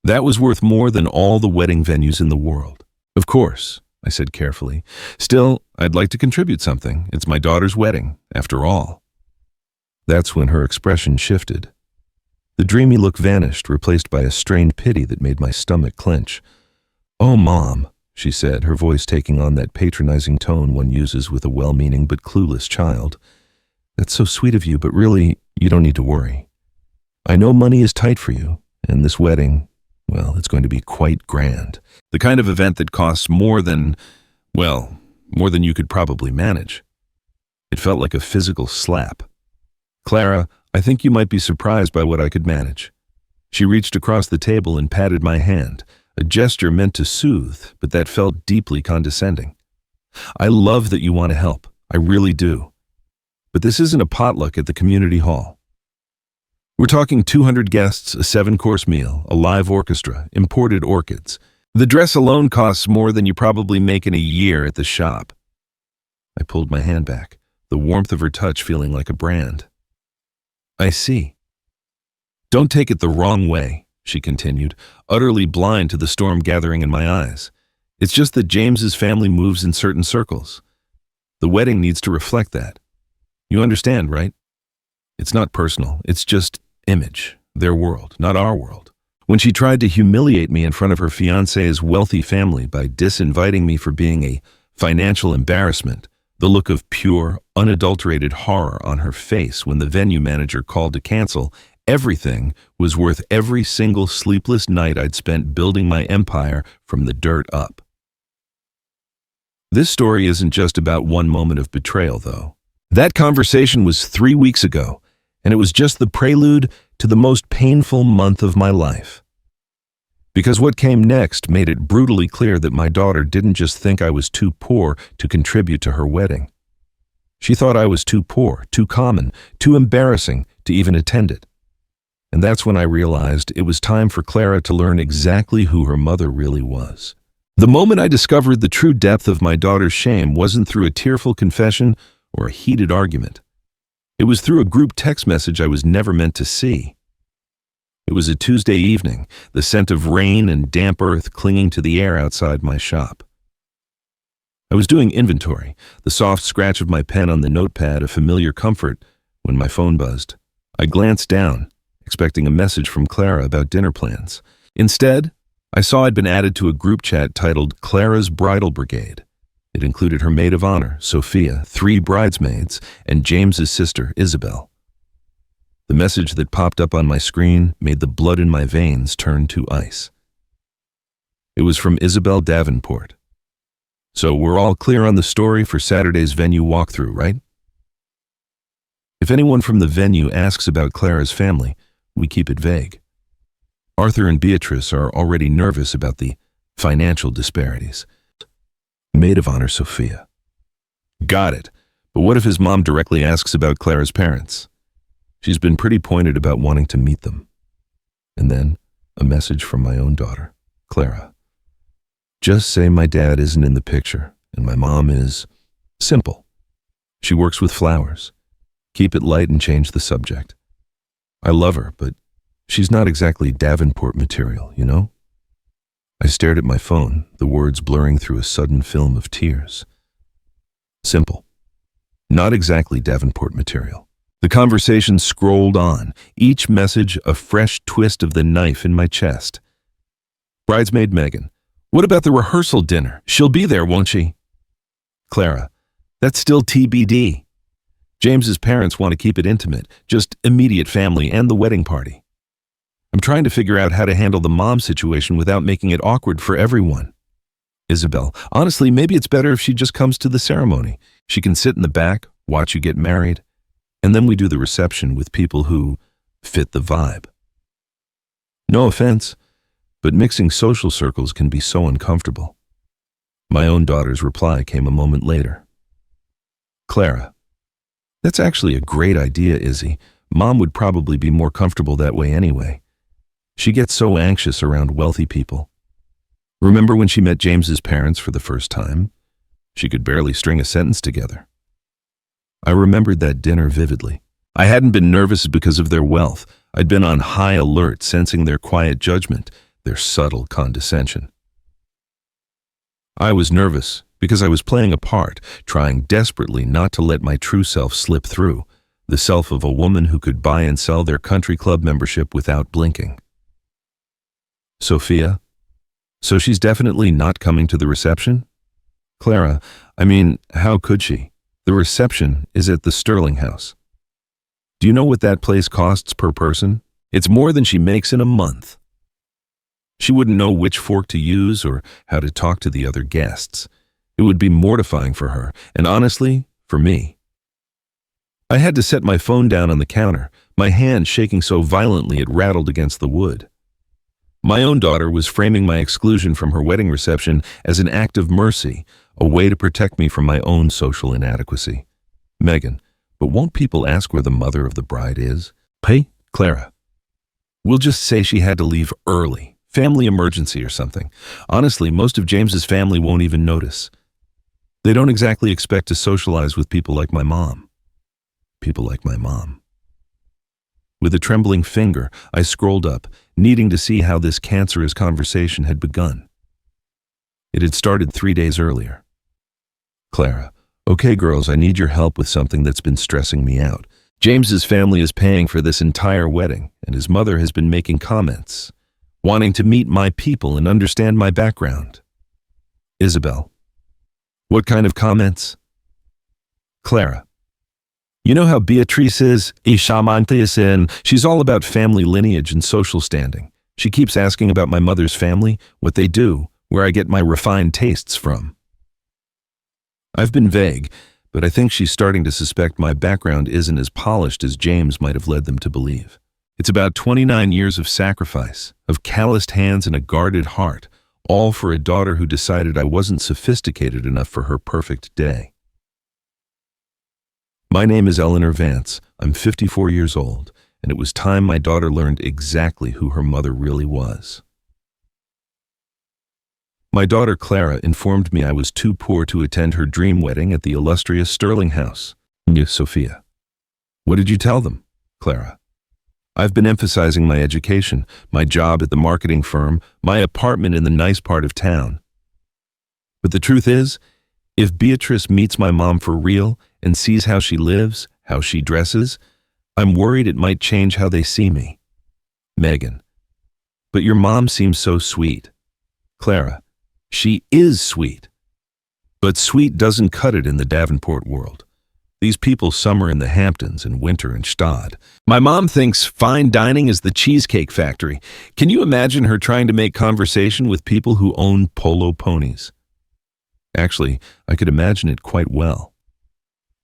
that was worth more than all the wedding venues in the world. "Of course," I said carefully. "Still, I'd like to contribute something. It's my daughter's wedding, after all." That's when her expression shifted. The dreamy look vanished, replaced by a strained pity that made my stomach clench. "Oh, Mom," she said, her voice taking on that patronizing tone one uses with a well-meaning but clueless child. "That's so sweet of you, but really, you don't need to worry. I know money is tight for you, and this wedding, well, it's going to be quite grand. The kind of event that costs more than you could probably manage." It felt like a physical slap. "Clara, I think you might be surprised by what I could manage." She reached across the table and patted my hand, a gesture meant to soothe, but that felt deeply condescending. "I love that you want to help. I really do. But this isn't a potluck at the community hall. We're talking 200 guests, a 7-course meal, a live orchestra, imported orchids. The dress alone costs more than you probably make in a year at the shop." I pulled my hand back, the warmth of her touch feeling like a brand. "I see. Don't take it the wrong way," she continued, utterly blind to the storm gathering in my eyes. "It's just that James's family moves in certain circles. The wedding needs to reflect that. You understand, right? It's not personal, it's just image, their world, not our world." When she tried to humiliate me in front of her fiancé's wealthy family by disinviting me for being a financial embarrassment, the look of pure, unadulterated horror on her face when the venue manager called to cancel everything was worth every single sleepless night I'd spent building my empire from the dirt up. This story isn't just about one moment of betrayal, though. That conversation was 3 weeks ago, and it was just the prelude to the most painful month of my life. Because what came next made it brutally clear that my daughter didn't just think I was too poor to contribute to her wedding. She thought I was too poor, too common, too embarrassing to even attend it. And that's when I realized it was time for Clara to learn exactly who her mother really was. The moment I discovered the true depth of my daughter's shame wasn't through a tearful confession or a heated argument. It was through a group text message I was never meant to see. It was a Tuesday evening, the scent of rain and damp earth clinging to the air outside my shop. I was doing inventory, the soft scratch of my pen on the notepad a familiar comfort, when my phone buzzed. I glanced down, expecting a message from Clara about dinner plans. Instead, I saw I'd been added to a group chat titled Clara's Bridal Brigade. It included her maid of honor, Sophia, 3 bridesmaids, and James's sister, Isabel. The message that popped up on my screen made the blood in my veins turn to ice. It was from Isabel Davenport. So we're all clear on the story for Saturday's venue walkthrough, right? If anyone from the venue asks about Clara's family, we keep it vague. Arthur and Beatrice are already nervous about the financial disparities. Maid of honor, Sophia. Got it. But what if his mom directly asks about Clara's parents? She's been pretty pointed about wanting to meet them. And then, a message from my own daughter, Clara. Just say my dad isn't in the picture, and my mom is simple. She works with flowers. Keep it light and change the subject. I love her, but she's not exactly Davenport material, you know? I stared at my phone, the words blurring through a sudden film of tears. Simple. Not exactly Davenport material. The conversation scrolled on, each message a fresh twist of the knife in my chest. Bridesmaid Megan. What about the rehearsal dinner? She'll be there, won't she? Clara. That's still TBD. James's parents want to keep it intimate, just immediate family and the wedding party. I'm trying to figure out how to handle the mom situation without making it awkward for everyone. Isabel. Honestly, maybe it's better if she just comes to the ceremony. She can sit in the back, watch you get married, and then we do the reception with people who fit the vibe. No offense, but mixing social circles can be so uncomfortable. My own daughter's reply came a moment later. Clara. That's actually a great idea, Izzy. Mom would probably be more comfortable that way anyway. She gets so anxious around wealthy people. Remember when she met James's parents for the first time? She could barely string a sentence together. I remembered that dinner vividly. I hadn't been nervous because of their wealth. I'd been on high alert, sensing their quiet judgment, their subtle condescension. I was nervous because I was playing a part, trying desperately not to let my true self slip through, the self of a woman who could buy and sell their country club membership without blinking. Sophia? So she's definitely not coming to the reception? Clara, I mean, how could she? The reception is at the Sterling House. Do you know what that place costs per person? It's more than she makes in a month. She wouldn't know which fork to use or how to talk to the other guests. It would be mortifying for her, and honestly, for me. I had to set my phone down on the counter, my hand shaking so violently it rattled against the wood. My own daughter was framing my exclusion from her wedding reception as an act of mercy, a way to protect me from my own social inadequacy. Megan, but won't people ask where the mother of the bride is? Hey, Clara. We'll just say she had to leave early, family emergency or something. Honestly, most of James's family won't even notice. They don't exactly expect to socialize with people like my mom. People like my mom. With a trembling finger, I scrolled up, needing to see how this cancerous conversation had begun. It had started 3 days earlier. Clara, okay girls, I need your help with something that's been stressing me out. James's family is paying for this entire wedding, and his mother has been making comments, wanting to meet my people and understand my background. Isabel. What kind of comments? Clara. You know how Beatrice is, she's all about family lineage and social standing. She keeps asking about my mother's family, what they do, where I get my refined tastes from. I've been vague, but I think she's starting to suspect my background isn't as polished as James might have led them to believe. It's about 29 years of sacrifice, of calloused hands and a guarded heart, all for a daughter who decided I wasn't sophisticated enough for her perfect day. My name is Eleanor Vance. I'm 54 years old, and it was time my daughter learned exactly who her mother really was. My daughter Clara informed me I was too poor to attend her dream wedding at the illustrious Sterling House. Sophia. What did you tell them, Clara? I've been emphasizing my education, my job at the marketing firm, my apartment in the nice part of town. But the truth is, if Beatrice meets my mom for real and sees how she lives, how she dresses, I'm worried it might change how they see me. Megan. But your mom seems so sweet. Clara. She is sweet. But sweet doesn't cut it in the Davenport world. These people summer in the Hamptons and winter in Stad. My mom thinks fine dining is the Cheesecake Factory. Can you imagine her trying to make conversation with people who own polo ponies? Actually, I could imagine it quite well.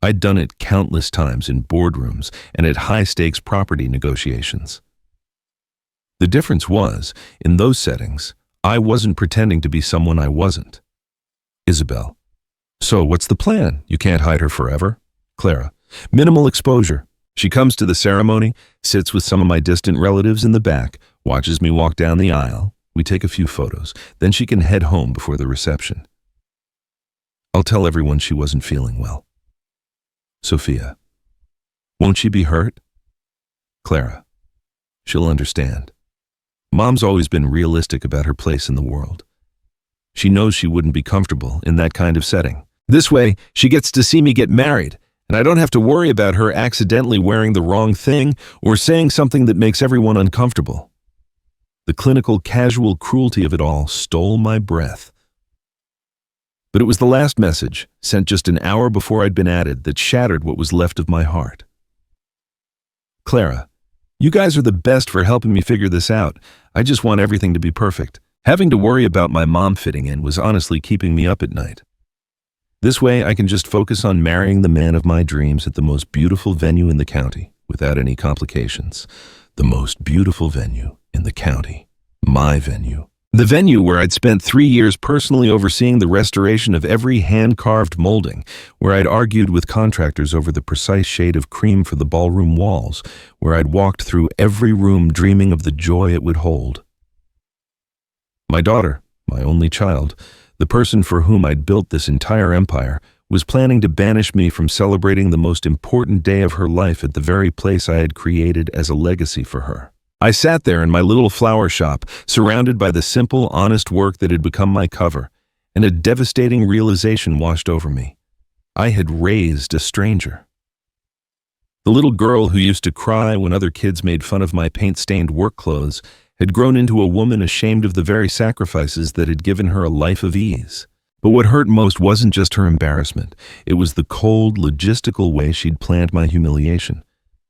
I'd done it countless times in boardrooms and at high-stakes property negotiations. The difference was, in those settings, I wasn't pretending to be someone I wasn't. Isabel. So what's the plan? You can't hide her forever? Clara. Minimal exposure. She comes to the ceremony, sits with some of my distant relatives in the back, watches me walk down the aisle. We take a few photos, then she can head home before the reception. I'll tell everyone she wasn't feeling well. Sophia. Won't she be hurt? Clara. She'll understand. Mom's always been realistic about her place in the world. She knows she wouldn't be comfortable in that kind of setting. This way, she gets to see me get married, and I don't have to worry about her accidentally wearing the wrong thing or saying something that makes everyone uncomfortable. The clinical, casual cruelty of it all stole my breath. But it was the last message, sent just an hour before I'd been added, that shattered what was left of my heart. Clara, you guys are the best for helping me figure this out. I just want everything to be perfect. Having to worry about my mom fitting in was honestly keeping me up at night. This way, I can just focus on marrying the man of my dreams at the most beautiful venue in the county, without any complications. The most beautiful venue in the county. My venue. The venue where I'd spent 3 years personally overseeing the restoration of every hand-carved molding, where I'd argued with contractors over the precise shade of cream for the ballroom walls, where I'd walked through every room dreaming of the joy it would hold. My daughter, my only child, the person for whom I'd built this entire empire, was planning to banish me from celebrating the most important day of her life at the very place I had created as a legacy for her. I sat there in my little flower shop, surrounded by the simple, honest work that had become my cover, and a devastating realization washed over me. I had raised a stranger. The little girl who used to cry when other kids made fun of my paint-stained work clothes had grown into a woman ashamed of the very sacrifices that had given her a life of ease. But what hurt most wasn't just her embarrassment. It was the cold, logistical way she'd planned my humiliation,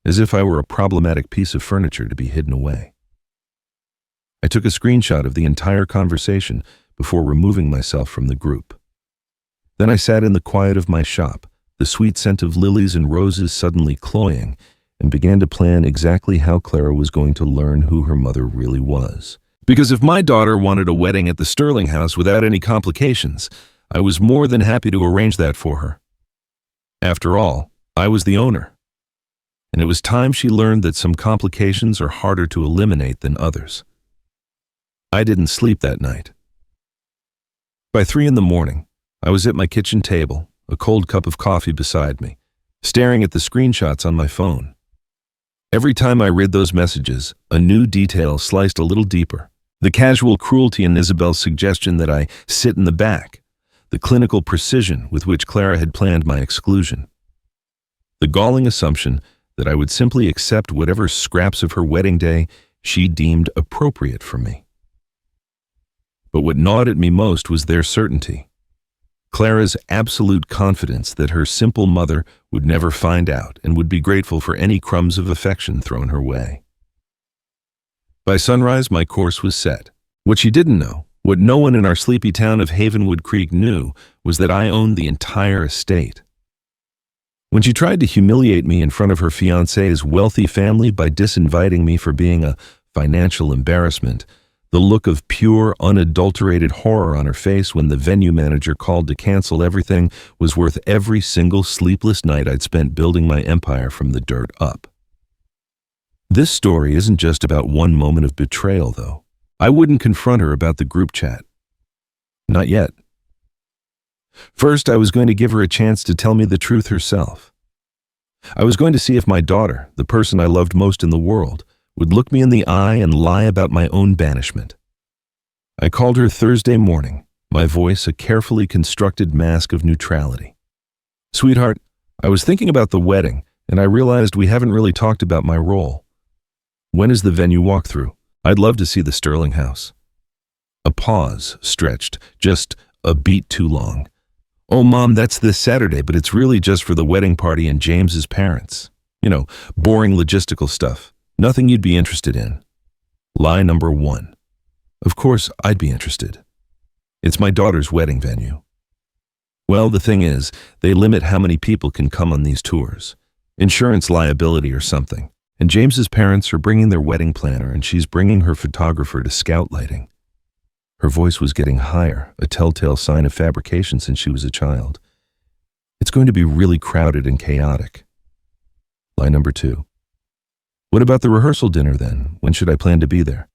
as if I were a problematic piece of furniture to be hidden away. I took a screenshot of the entire conversation before removing myself from the group. Then I sat in the quiet of my shop, the sweet scent of lilies and roses suddenly cloying, and began to plan exactly how Clara was going to learn who her mother really was. Because if my daughter wanted a wedding at the Sterling house without any complications, I was more than happy to arrange that for her. After all, I was the owner. And it was time she learned that some complications are harder to eliminate than others. I didn't sleep that night. By 3 a.m, I was at my kitchen table, a cold cup of coffee beside me, staring at the screenshots on my phone. Every time I read those messages, a new detail sliced a little deeper. The casual cruelty in Isabel's suggestion that I sit in the back, the clinical precision with which Clara had planned my exclusion, the galling assumption that I would simply accept whatever scraps of her wedding day she deemed appropriate for me. But what gnawed at me most was their certainty. Clara's absolute confidence that her simple mother would never find out and would be grateful for any crumbs of affection thrown her way. By sunrise, my course was set. What she didn't know, what no one in our sleepy town of Havenwood Creek knew, was that I owned the entire estate. When she tried to humiliate me in front of her fiancé's wealthy family by disinviting me for being a financial embarrassment, the look of pure, unadulterated horror on her face when the venue manager called to cancel everything was worth every single sleepless night I'd spent building my empire from the dirt up. This story isn't just about one moment of betrayal, though. I wouldn't confront her about the group chat. Not yet. First, I was going to give her a chance to tell me the truth herself. I was going to see if my daughter, the person I loved most in the world, would look me in the eye and lie about my own banishment. I called her Thursday morning, my voice a carefully constructed mask of neutrality. Sweetheart, I was thinking about the wedding, and I realized we haven't really talked about my role. When is the venue walkthrough? I'd love to see the Sterling house. A pause stretched, just a beat too long. Oh, Mom, that's this Saturday, but it's really just for the wedding party and James's parents. You know, boring logistical stuff. Nothing you'd be interested in. Lie number 1. Of course, I'd be interested. It's my daughter's wedding venue. Well, the thing is, they limit how many people can come on these tours. Insurance liability or something. And James's parents are bringing their wedding planner, and she's bringing her photographer to scout lighting. Her voice was getting higher, a telltale sign of fabrication since she was a child. It's going to be really crowded and chaotic. Lie number 2. What about the rehearsal dinner then? When should I plan to be there?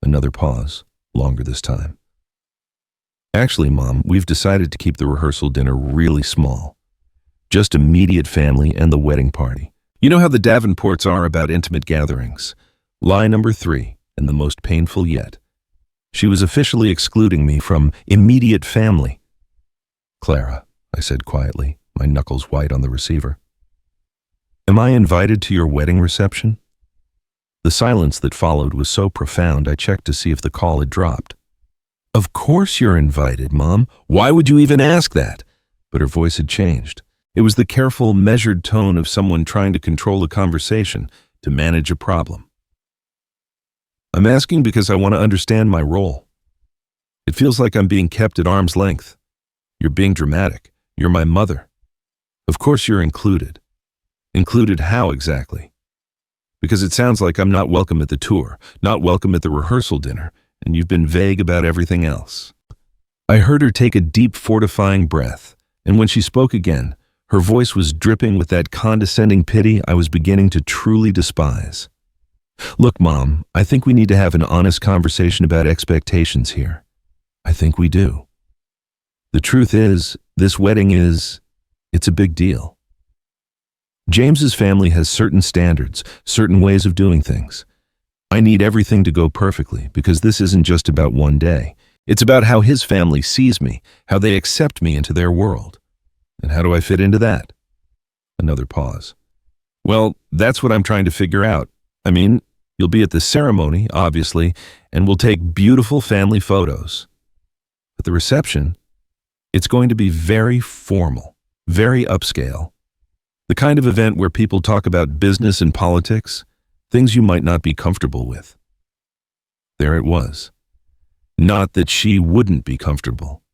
Another pause, longer this time. Actually, Mom, we've decided to keep the rehearsal dinner really small. Just immediate family and the wedding party. You know how the Davenports are about intimate gatherings. Lie number 3, and the most painful yet. She was officially excluding me from immediate family. Clara, I said quietly, my knuckles white on the receiver. Am I invited to your wedding reception? The silence that followed was so profound I checked to see if the call had dropped. Of course you're invited, Mom. Why would you even ask that? But her voice had changed. It was the careful, measured tone of someone trying to control a conversation, to manage a problem. I'm asking because I want to understand my role. It feels like I'm being kept at arm's length. You're being dramatic. You're my mother. Of course you're included. Included how exactly? Because it sounds like I'm not welcome at the tour, not welcome at the rehearsal dinner, and you've been vague about everything else. I heard her take a deep, fortifying breath, and when she spoke again, her voice was dripping with that condescending pity I was beginning to truly despise. Look, Mom, I think we need to have an honest conversation about expectations here. I think we do. The truth is, this wedding it's a big deal. James's family has certain standards, certain ways of doing things. I need everything to go perfectly because this isn't just about one day. It's about how his family sees me, how they accept me into their world. And how do I fit into that? Another pause. Well, that's what I'm trying to figure out. I mean, you'll be at the ceremony, obviously, and we'll take beautiful family photos. But the reception, it's going to be very formal, very upscale. The kind of event where people talk about business and politics, things you might not be comfortable with. There it was. Not that she wouldn't be comfortable,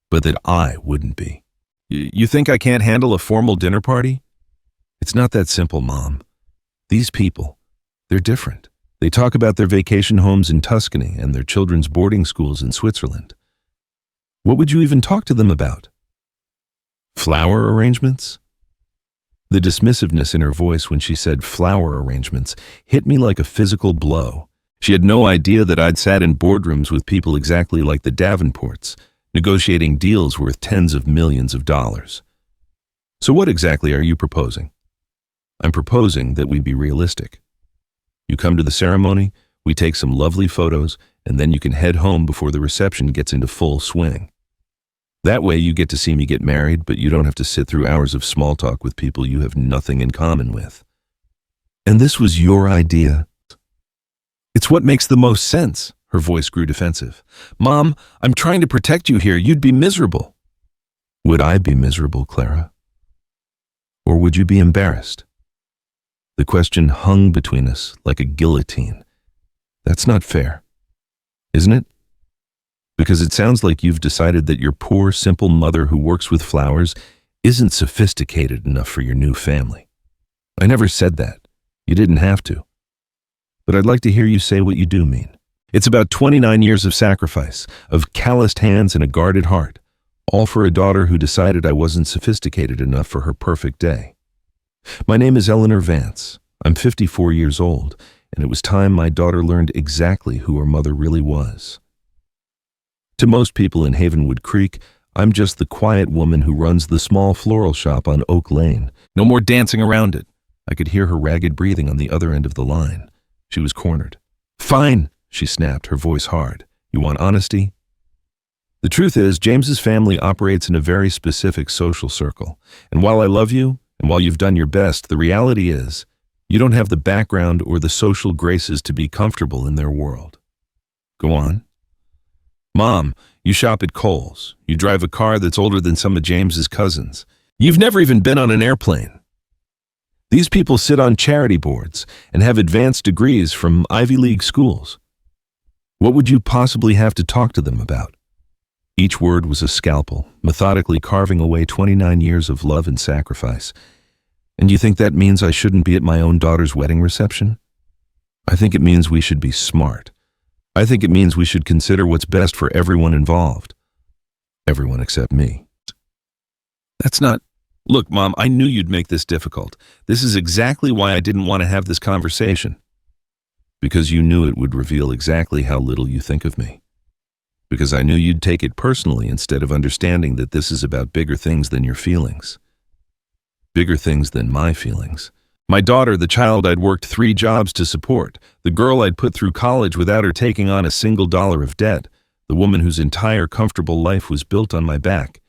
but that I wouldn't be. You think I can't handle a formal dinner party? It's not that simple, Mom. These people, they're different. They talk about their vacation homes in Tuscany and their children's boarding schools in Switzerland. What would you even talk to them about? Flower arrangements? The dismissiveness in her voice when she said flower arrangements hit me like a physical blow. She had no idea that I'd sat in boardrooms with people exactly like the Davenports, negotiating deals worth tens of millions of dollars. So what exactly are you proposing? I'm proposing that we be realistic. You come to the ceremony, we take some lovely photos, and then you can head home before the reception gets into full swing. That way you get to see me get married, but you don't have to sit through hours of small talk with people you have nothing in common with. And this was your idea? It's what makes the most sense. Her voice grew defensive. Mom, I'm trying to protect you here. You'd be miserable. Would I be miserable, Clara? Or would you be embarrassed? The question hung between us like a guillotine. That's not fair, isn't it? Because it sounds like you've decided that your poor, simple mother who works with flowers isn't sophisticated enough for your new family. I never said that. You didn't have to. But I'd like to hear you say what you do mean. It's about 29 years of sacrifice, of calloused hands and a guarded heart, all for a daughter who decided I wasn't sophisticated enough for her perfect day. My name is Eleanor Vance. I'm 54 years old, and it was time my daughter learned exactly who her mother really was. To most people in Havenwood Creek, I'm just the quiet woman who runs the small floral shop on Oak Lane. No more dancing around it. I could hear her ragged breathing on the other end of the line. She was cornered. Fine, she snapped, her voice hard. You want honesty? The truth is, James's family operates in a very specific social circle. And while I love you, and while you've done your best, the reality is, you don't have the background or the social graces to be comfortable in their world. Go on. Mom, you shop at Kohl's. You drive a car that's older than some of James's cousins. You've never even been on an airplane. These people sit on charity boards and have advanced degrees from Ivy League schools. What would you possibly have to talk to them about? Each word was a scalpel, methodically carving away 29 years of love and sacrifice. And you think that means I shouldn't be at my own daughter's wedding reception? I think it means we should be smart. I think it means we should consider what's best for everyone involved. Everyone except me. That's not Look, Mom, I knew you'd make this difficult. This is exactly why I didn't want to have this conversation. Because you knew it would reveal exactly how little you think of me. Because I knew you'd take it personally instead of understanding that this is about bigger things than your feelings. Bigger things than my feelings. My daughter, the child I'd worked 3 jobs to support, the girl I'd put through college without her taking on a single dollar of debt, the woman whose entire comfortable life was built on my back,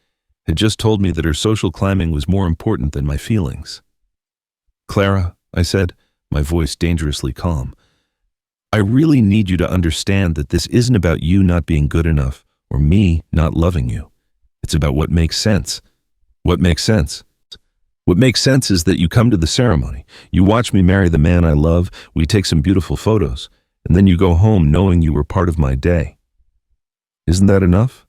had just told me that her social climbing was more important than my feelings. Clara, I said, my voice dangerously calm, I really need you to understand that this isn't about you not being good enough or me not loving you. It's about what makes sense. What makes sense? What makes sense is that you come to the ceremony, you watch me marry the man I love, we take some beautiful photos, and then you go home knowing you were part of my day. Isn't that enough?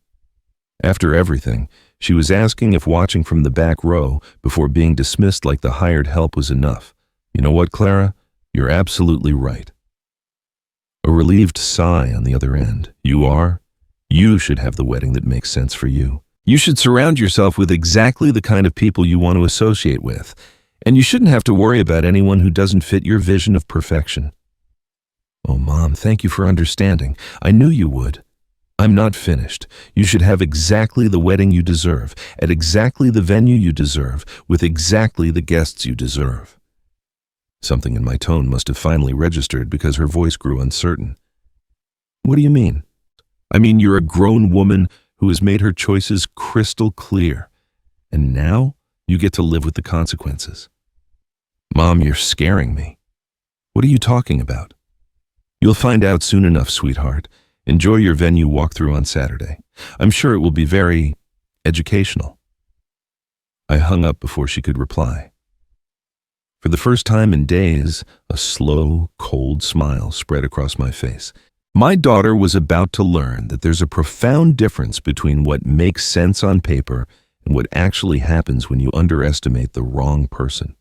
After everything, she was asking if watching from the back row before being dismissed like the hired help was enough. You know what, Clara? You're absolutely right. A relieved sigh on the other end. You are? You should have the wedding that makes sense for you. You should surround yourself with exactly the kind of people you want to associate with, and you shouldn't have to worry about anyone who doesn't fit your vision of perfection. Oh, Mom, thank you for understanding. I knew you would. I'm not finished. You should have exactly the wedding you deserve, at exactly the venue you deserve, with exactly the guests you deserve. Something in my tone must have finally registered because her voice grew uncertain. What do you mean? I mean, you're a grown woman who has made her choices crystal clear, and now you get to live with the consequences. Mom, you're scaring me. What are you talking about? You'll find out soon enough, sweetheart. Enjoy your venue walkthrough on Saturday. I'm sure it will be very educational. I hung up before she could reply. For the first time in days, a slow, cold smile spread across my face. My daughter was about to learn that there's a profound difference between what makes sense on paper and what actually happens when you underestimate the wrong person.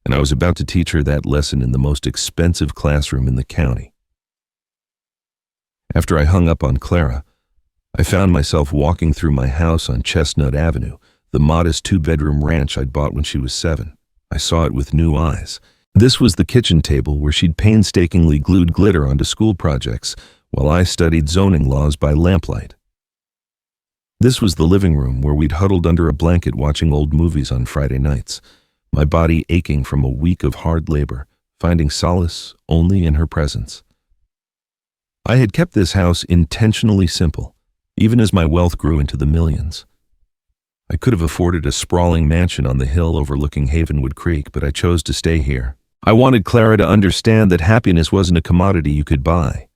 And I was about to teach her that lesson in the most expensive classroom in the county. After I hung up on Clara, I found myself walking through my house on Chestnut Avenue, the modest 2-bedroom ranch I'd bought when she was 7. I saw it with new eyes. This was the kitchen table where she'd painstakingly glued glitter onto school projects while I studied zoning laws by lamplight. This was the living room where we'd huddled under a blanket watching old movies on Friday nights, my body aching from a week of hard labor, finding solace only in her presence. I had kept this house intentionally simple, even as my wealth grew into the millions. I could have afforded a sprawling mansion on the hill overlooking Havenwood Creek, but I chose to stay here. I wanted Clara to understand that happiness wasn't a commodity you could buy.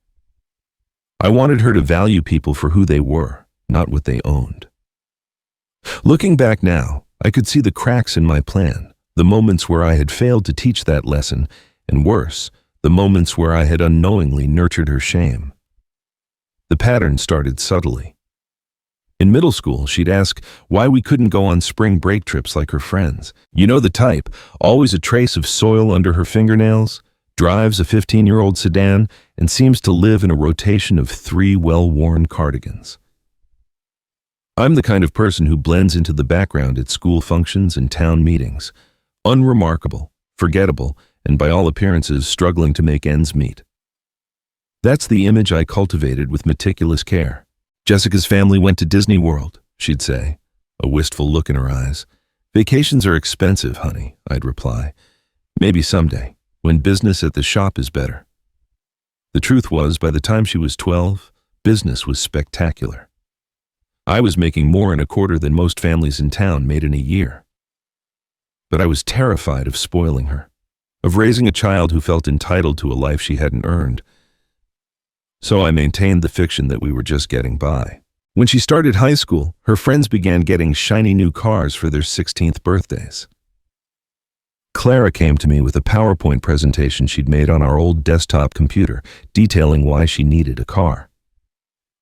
I wanted her to value people for who they were, not what they owned. Looking back now, I could see the cracks in my plan, the moments where I had failed to teach that lesson, and worse, the moments where I had unknowingly nurtured her shame. The pattern started subtly. In middle school, she'd ask why we couldn't go on spring break trips like her friends. You know the type, always a trace of soil under her fingernails, drives a 15-year-old sedan, and seems to live in a rotation of 3 well-worn cardigans. I'm the kind of person who blends into the background at school functions and town meetings, unremarkable, forgettable, and by all appearances struggling to make ends meet. That's the image I cultivated with meticulous care. Jessica's family went to Disney World, she'd say, a wistful look in her eyes. Vacations are expensive, honey, I'd reply. Maybe someday, when business at the shop is better. The truth was, by the time she was 12, business was spectacular. I was making more in a quarter than most families in town made in a year. But I was terrified of spoiling her, of raising a child who felt entitled to a life she hadn't earned. So I maintained the fiction that we were just getting by. When she started high school, her friends began getting shiny new cars for their 16th birthdays. Clara came to me with a PowerPoint presentation she'd made on our old desktop computer, detailing why she needed a car.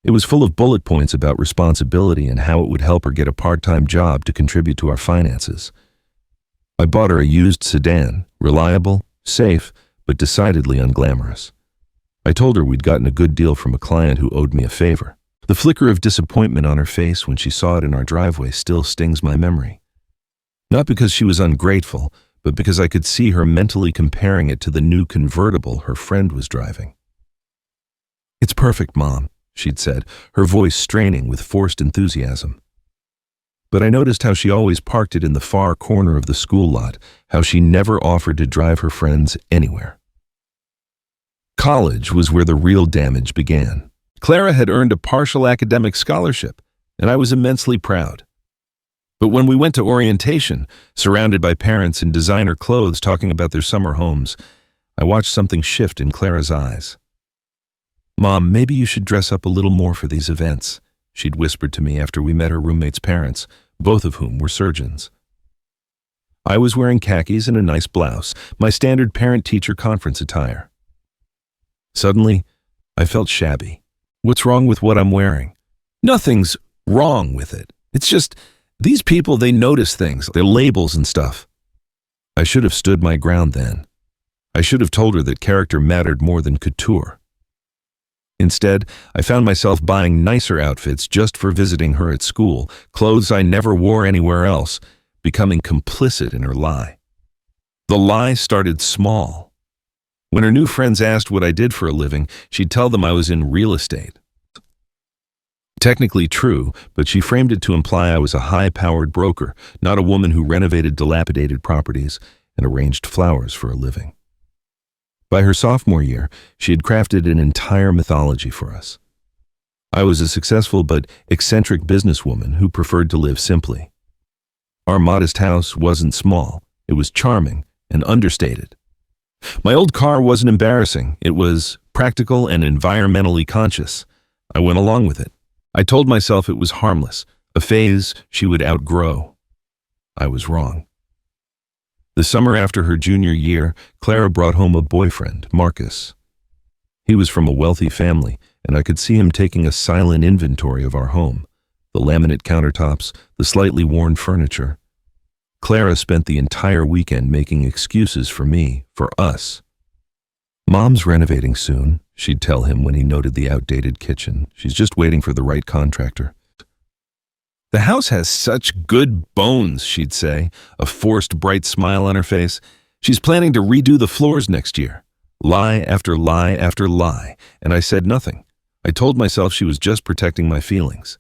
It was full of bullet points about responsibility and how it would help her get a part-time job to contribute to our finances. I bought her a used sedan, reliable, safe, but decidedly unglamorous. I told her we'd gotten a good deal from a client who owed me a favor. The flicker of disappointment on her face when she saw it in our driveway still stings my memory. Not because she was ungrateful, but because I could see her mentally comparing it to the new convertible her friend was driving. "It's perfect, Mom," she'd said, her voice straining with forced enthusiasm. But I noticed how she always parked it in the far corner of the school lot, how she never offered to drive her friends anywhere. College was where the real damage began. Clara had earned a partial academic scholarship, and I was immensely proud. But when we went to orientation, surrounded by parents in designer clothes talking about their summer homes, I watched something shift in Clara's eyes. "Mom, maybe you should dress up a little more for these events," she'd whispered to me after we met her roommate's parents, both of whom were surgeons. I was wearing khakis and a nice blouse, my standard parent-teacher conference attire. Suddenly, I felt shabby. What's wrong with what I'm wearing? Nothing's wrong with it. It's just, these people, they notice things, their labels and stuff. I should have stood my ground then. I should have told her that character mattered more than couture. Instead, I found myself buying nicer outfits just for visiting her at school, clothes I never wore anywhere else, becoming complicit in her lie. The lie started small. When her new friends asked what I did for a living, she'd tell them I was in real estate. Technically true, but she framed it to imply I was a high-powered broker, not a woman who renovated dilapidated properties and arranged flowers for a living. By her sophomore year, she had crafted an entire mythology for us. I was a successful but eccentric businesswoman who preferred to live simply. Our modest house wasn't small, it was charming and understated. My old car wasn't embarrassing, it was practical and environmentally conscious. I went along with it. I told myself it was harmless, a phase she would outgrow. I was wrong. The summer after her junior year, Clara brought home a boyfriend, Marcus. He was from a wealthy family, and I could see him taking a silent inventory of our home, the laminate countertops, the slightly worn furniture. Clara spent the entire weekend making excuses for me, for us. "Mom's renovating soon," she'd tell him when he noted the outdated kitchen. "She's just waiting for the right contractor." "The house has such good bones," she'd say, a forced bright smile on her face. "She's planning to redo the floors next year." Lie after lie after lie, and I said nothing. I told myself she was just protecting my feelings.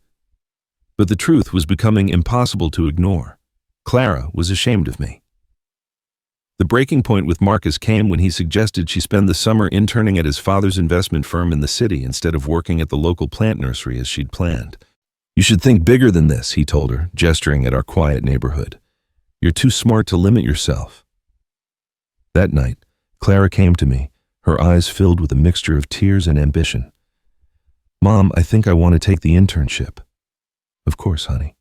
But the truth was becoming impossible to ignore. Clara was ashamed of me. The breaking point with Marcus came when he suggested she spend the summer interning at his father's investment firm in the city instead of working at the local plant nursery as she'd planned. "You should think bigger than this," he told her, gesturing at our quiet neighborhood. "You're too smart to limit yourself." That night, Clara came to me, her eyes filled with a mixture of tears and ambition. "Mom, I think I want to take the internship." "Of course, honey.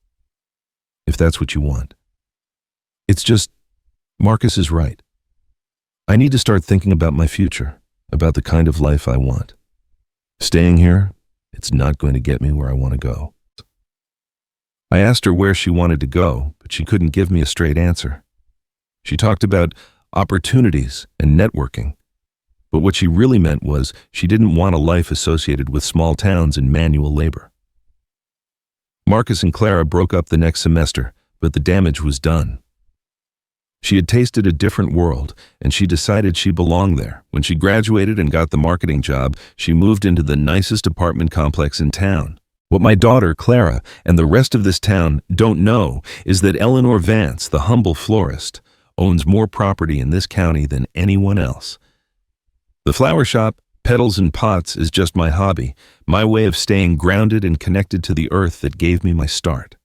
If that's what you want. It's just, Marcus is right. I need to start thinking about my future, about the kind of life I want. Staying here, it's not going to get me where I want to go." I asked her where she wanted to go, but she couldn't give me a straight answer. She talked about opportunities and networking, but what she really meant was she didn't want a life associated with small towns and manual labor. Marcus and Clara broke up the next semester, but the damage was done. She had tasted a different world, and she decided she belonged there. When she graduated and got the marketing job, she moved into the nicest apartment complex in town. What my daughter, Clara, and the rest of this town don't know is that Eleanor Vance, the humble florist, owns more property in this county than anyone else. The flower shop, petals and pots, is just my hobby, my way of staying grounded and connected to the earth that gave me my start.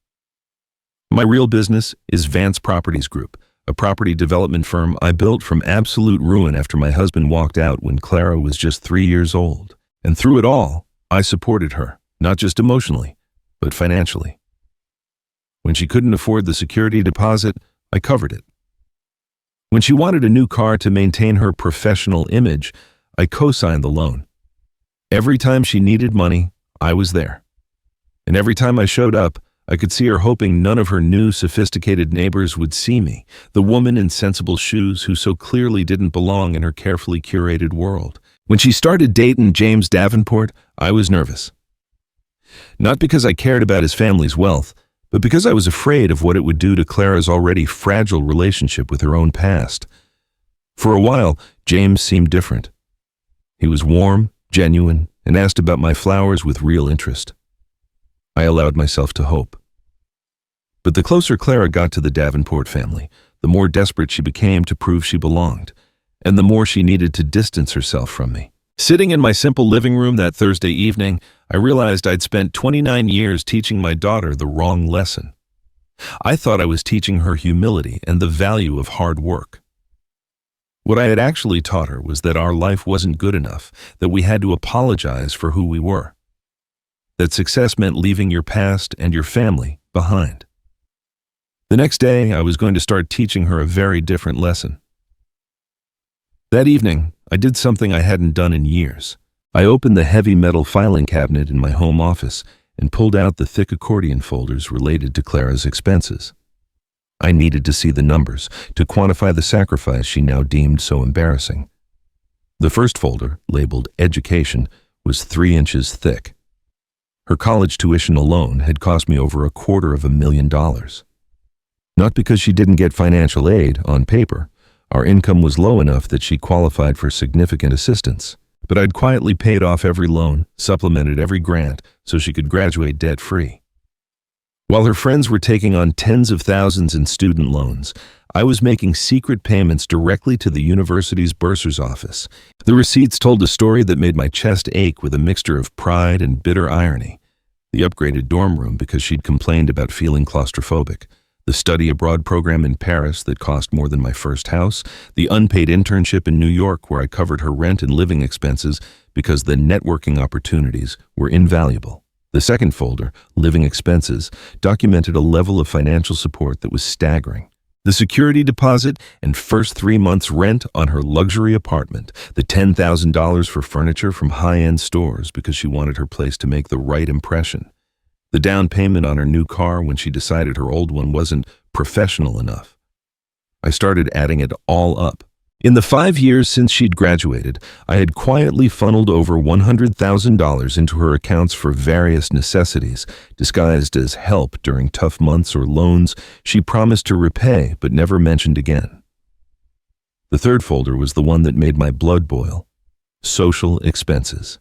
My real business is Vance Properties Group, a property development firm I built from absolute ruin after my husband walked out when Clara was just 3 years old. And through it all, I supported her, not just emotionally, but financially. When she couldn't afford the security deposit, I covered it. When she wanted a new car to maintain her professional image, I co-signed the loan. Every time she needed money, I was there. And every time I showed up, I could see her hoping none of her new, sophisticated neighbors would see me, the woman in sensible shoes who so clearly didn't belong in her carefully curated world. When she started dating James Davenport, I was nervous. Not because I cared about his family's wealth, but because I was afraid of what it would do to Clara's already fragile relationship with her own past. For a while, James seemed different. He was warm, genuine, and asked about my flowers with real interest. I allowed myself to hope. But the closer Clara got to the Davenport family, the more desperate she became to prove she belonged, and the more she needed to distance herself from me. Sitting in my simple living room that Thursday evening, I realized I'd spent 29 years teaching my daughter the wrong lesson. I thought I was teaching her humility and the value of hard work. What I had actually taught her was that our life wasn't good enough, that we had to apologize for who we were, that success meant leaving your past and your family behind. The next day, I was going to start teaching her a very different lesson. That evening, I did something I hadn't done in years. I opened the heavy metal filing cabinet in my home office and pulled out the thick accordion folders related to Clara's expenses. I needed to see the numbers, to quantify the sacrifice she now deemed so embarrassing. The first folder, labeled Education, was 3 inches thick. Her college tuition alone had cost me over $250,000. Not because she didn't get financial aid on paper. Our income was low enough that she qualified for significant assistance. But I'd quietly paid off every loan, supplemented every grant, so she could graduate debt-free. While her friends were taking on tens of thousands in student loans, I was making secret payments directly to the university's bursar's office. The receipts told a story that made my chest ache with a mixture of pride and bitter irony. The upgraded dorm room because she'd complained about feeling claustrophobic. The study abroad program in Paris that cost more than my first house, the unpaid internship in New York where I covered her rent and living expenses because the networking opportunities were invaluable. The second folder, Living Expenses, documented a level of financial support that was staggering. The security deposit and first 3 months' rent on her luxury apartment, the $10,000 for furniture from high-end stores because she wanted her place to make the right impression. The down payment on her new car when she decided her old one wasn't professional enough. I started adding it all up. In the 5 years since she'd graduated, I had quietly funneled over $100,000 into her accounts for various necessities, disguised as help during tough months or loans she promised to repay but never mentioned again. The third folder was the one that made my blood boil. Social expenses.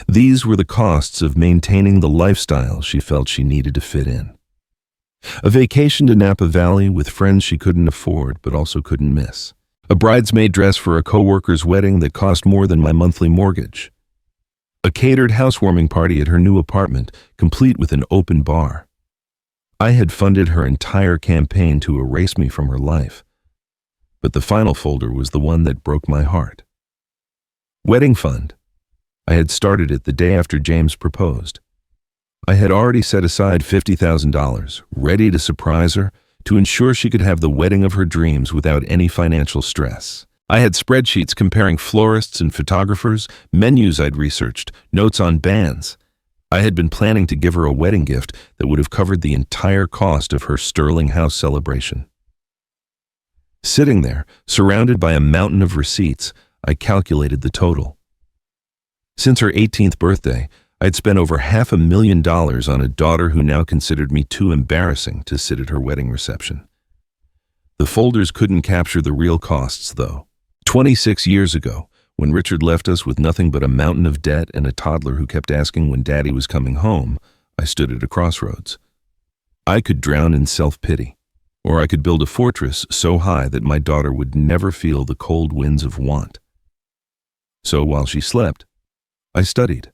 These were the costs of maintaining the lifestyle she felt she needed to fit in. A vacation to Napa Valley with friends she couldn't afford but also couldn't miss. A bridesmaid dress for a coworker's wedding that cost more than my monthly mortgage. A catered housewarming party at her new apartment, complete with an open bar. I had funded her entire campaign to erase me from her life. But the final folder was the one that broke my heart. Wedding fund. I had started it the day after James proposed. I had already set aside $50,000, ready to surprise her, to ensure she could have the wedding of her dreams without any financial stress. I had spreadsheets comparing florists and photographers, menus I'd researched, notes on bands. I had been planning to give her a wedding gift that would have covered the entire cost of her Sterling House celebration. Sitting there, surrounded by a mountain of receipts, I calculated the total. Since her 18th birthday, I'd spent over $500,000 on a daughter who now considered me too embarrassing to sit at her wedding reception. The folders couldn't capture the real costs, though. 26 years ago, when Richard left us with nothing but a mountain of debt and a toddler who kept asking when Daddy was coming home, I stood at a crossroads. I could drown in self-pity, or I could build a fortress so high that my daughter would never feel the cold winds of want. So while she slept, I studied.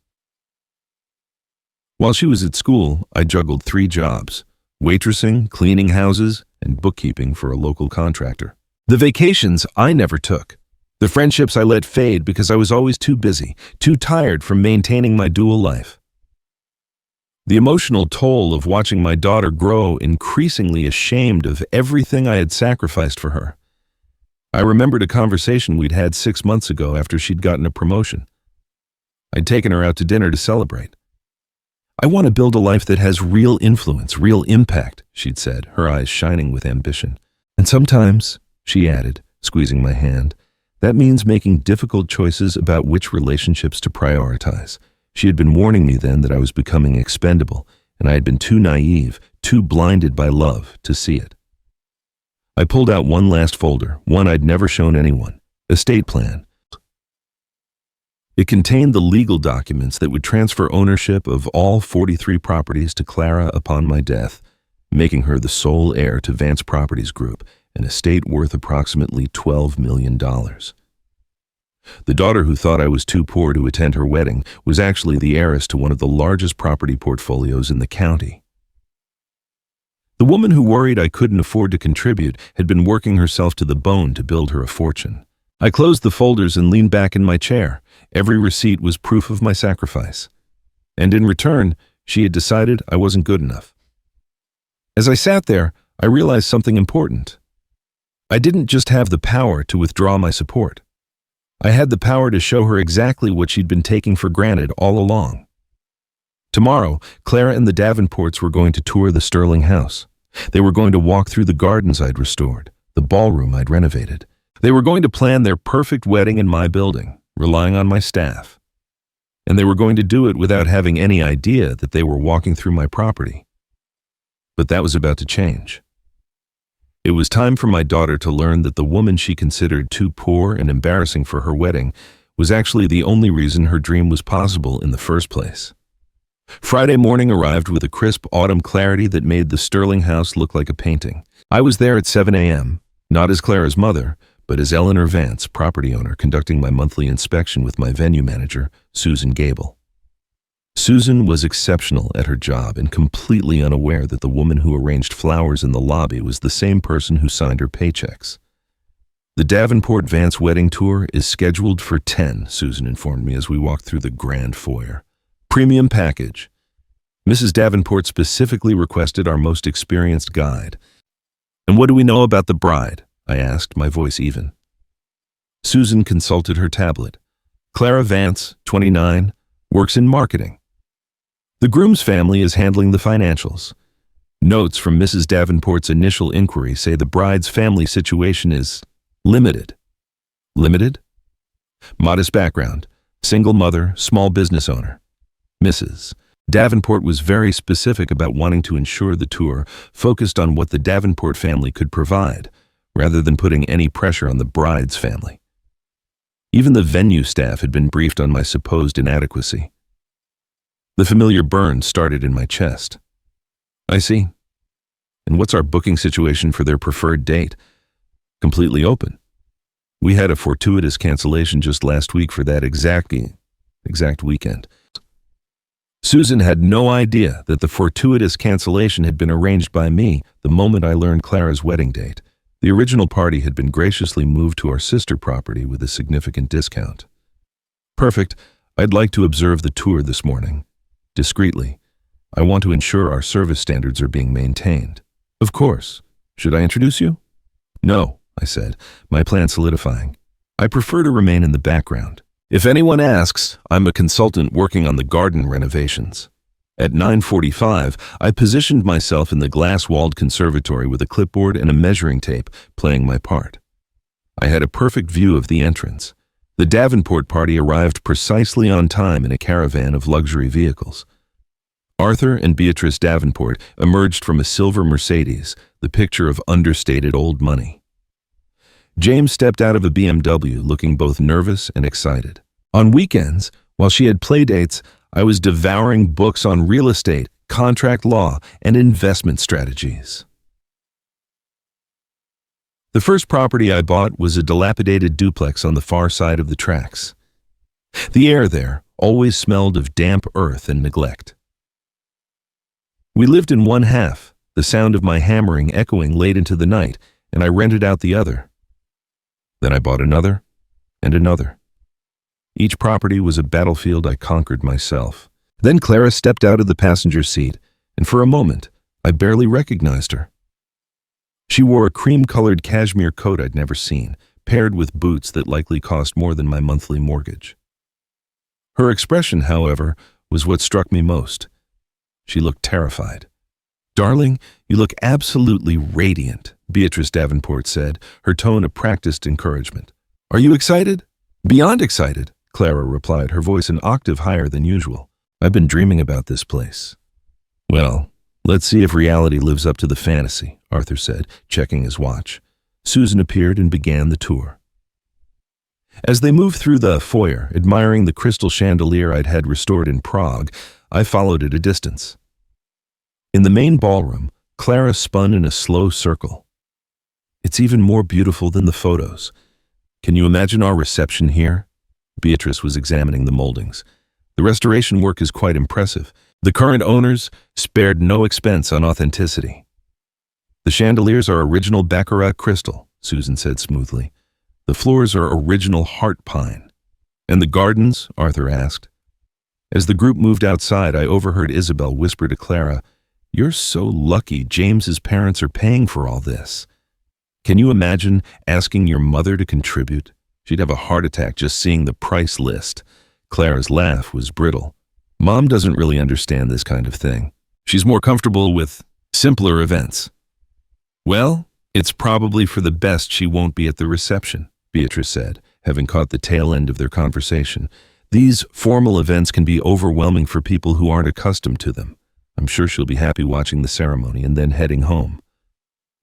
While she was at school, I juggled 3 jobs: waitressing, cleaning houses, and bookkeeping for a local contractor. The vacations I never took. The friendships I let fade because I was always too busy, too tired from maintaining my dual life. The emotional toll of watching my daughter grow, increasingly ashamed of everything I had sacrificed for her. I remembered a conversation we'd had 6 months ago after she'd gotten a promotion. I'd taken her out to dinner to celebrate. "I want to build a life that has real influence, real impact," she'd said, her eyes shining with ambition. "And sometimes," she added, squeezing my hand, "that means making difficult choices about which relationships to prioritize." She had been warning me then that I was becoming expendable, and I had been too naive, too blinded by love to see it. I pulled out one last folder, one I'd never shown anyone, estate plan. It contained the legal documents that would transfer ownership of all 43 properties to Clara upon my death, making her the sole heir to Vance Properties Group, an estate worth approximately $12 million. The daughter who thought I was too poor to attend her wedding was actually the heiress to one of the largest property portfolios in the county. The woman who worried I couldn't afford to contribute had been working herself to the bone to build her a fortune. I closed the folders and leaned back in my chair. Every receipt was proof of my sacrifice. And in return, she had decided I wasn't good enough. As I sat there, I realized something important. I didn't just have the power to withdraw my support. I had the power to show her exactly what she'd been taking for granted all along. Tomorrow, Clara and the Davenports were going to tour the Sterling house. They were going to walk through the gardens I'd restored, the ballroom I'd renovated. They were going to plan their perfect wedding in my building, relying on my staff. And they were going to do it without having any idea that they were walking through my property. But that was about to change. It was time for my daughter to learn that the woman she considered too poor and embarrassing for her wedding was actually the only reason her dream was possible in the first place. Friday morning arrived with a crisp autumn clarity that made the Sterling house look like a painting. I was there at 7 a.m., not as Clara's mother, but as Eleanor Vance, property owner, conducting my monthly inspection with my venue manager, Susan Gable. Susan was exceptional at her job and completely unaware that the woman who arranged flowers in the lobby was the same person who signed her paychecks. The Davenport Vance wedding tour is scheduled for 10, Susan informed me as we walked through the grand foyer. Premium package. Mrs. Davenport specifically requested our most experienced guide. And what do we know about the bride? I asked, my voice even. Susan consulted her tablet. Clara Vance, 29, works in marketing. The groom's family is handling the financials. Notes from Mrs. Davenport's initial inquiry say the bride's family situation is limited. Limited? Modest background, single mother, small business owner. Mrs. Davenport was very specific about wanting to ensure the tour focused on what the Davenport family could provide, rather than putting any pressure on the bride's family. Even the venue staff had been briefed on my supposed inadequacy. The familiar burn started in my chest. I see. And what's our booking situation for their preferred date? Completely open. We had a fortuitous cancellation just last week for that exact weekend. Susan had no idea that the fortuitous cancellation had been arranged by me the moment I learned Clara's wedding date. The original party had been graciously moved to our sister property with a significant discount. Perfect. I'd like to observe the tour this morning. Discreetly. I want to ensure our service standards are being maintained. Of course. Should I introduce you? No, I said, my plan solidifying. I prefer to remain in the background. If anyone asks, I'm a consultant working on the garden renovations. At 9:45, I positioned myself in the glass-walled conservatory with a clipboard and a measuring tape, playing my part. I had a perfect view of the entrance. The Davenport party arrived precisely on time in a caravan of luxury vehicles. Arthur and Beatrice Davenport emerged from a silver Mercedes, the picture of understated old money. James stepped out of a BMW looking both nervous and excited. On weekends, while she had playdates, I was devouring books on real estate, contract law, and investment strategies. The first property I bought was a dilapidated duplex on the far side of the tracks. The air there always smelled of damp earth and neglect. We lived in one half, the sound of my hammering echoing late into the night, and I rented out the other. Then I bought another, and another. Each property was a battlefield I conquered myself. Then Clara stepped out of the passenger seat, and for a moment, I barely recognized her. She wore a cream-colored cashmere coat I'd never seen, paired with boots that likely cost more than my monthly mortgage. Her expression, however, was what struck me most. She looked terrified. "Darling, you look absolutely radiant," Beatrice Davenport said, her tone a practiced encouragement. "Are you excited?" "Beyond excited," Clara replied, her voice an octave higher than usual. "I've been dreaming about this place." "Well, Let's see if reality lives up to the fantasy, Arthur said, checking his watch. Susan appeared and began the tour. As they moved through the foyer, admiring the crystal chandelier I'd had restored in Prague, I followed at a distance. In the main ballroom, Clara spun in a slow circle. It's even more beautiful than the photos. Can you imagine our reception here? Beatrice was examining the moldings. The restoration work is quite impressive. The current owners spared no expense on authenticity. The chandeliers are original Baccarat crystal, Susan said smoothly. The floors are original heart pine. And the gardens? Arthur asked. As the group moved outside, I overheard Isabel whisper to Clara, "You're so lucky James's parents are paying for all this. Can you imagine asking your mother to contribute? She'd have a heart attack just seeing the price list." Clara's laugh was brittle. Mom doesn't really understand this kind of thing. She's more comfortable with simpler events. Well, it's probably for the best she won't be at the reception, Beatrice said, having caught the tail end of their conversation. These formal events can be overwhelming for people who aren't accustomed to them. I'm sure she'll be happy watching the ceremony and then heading home.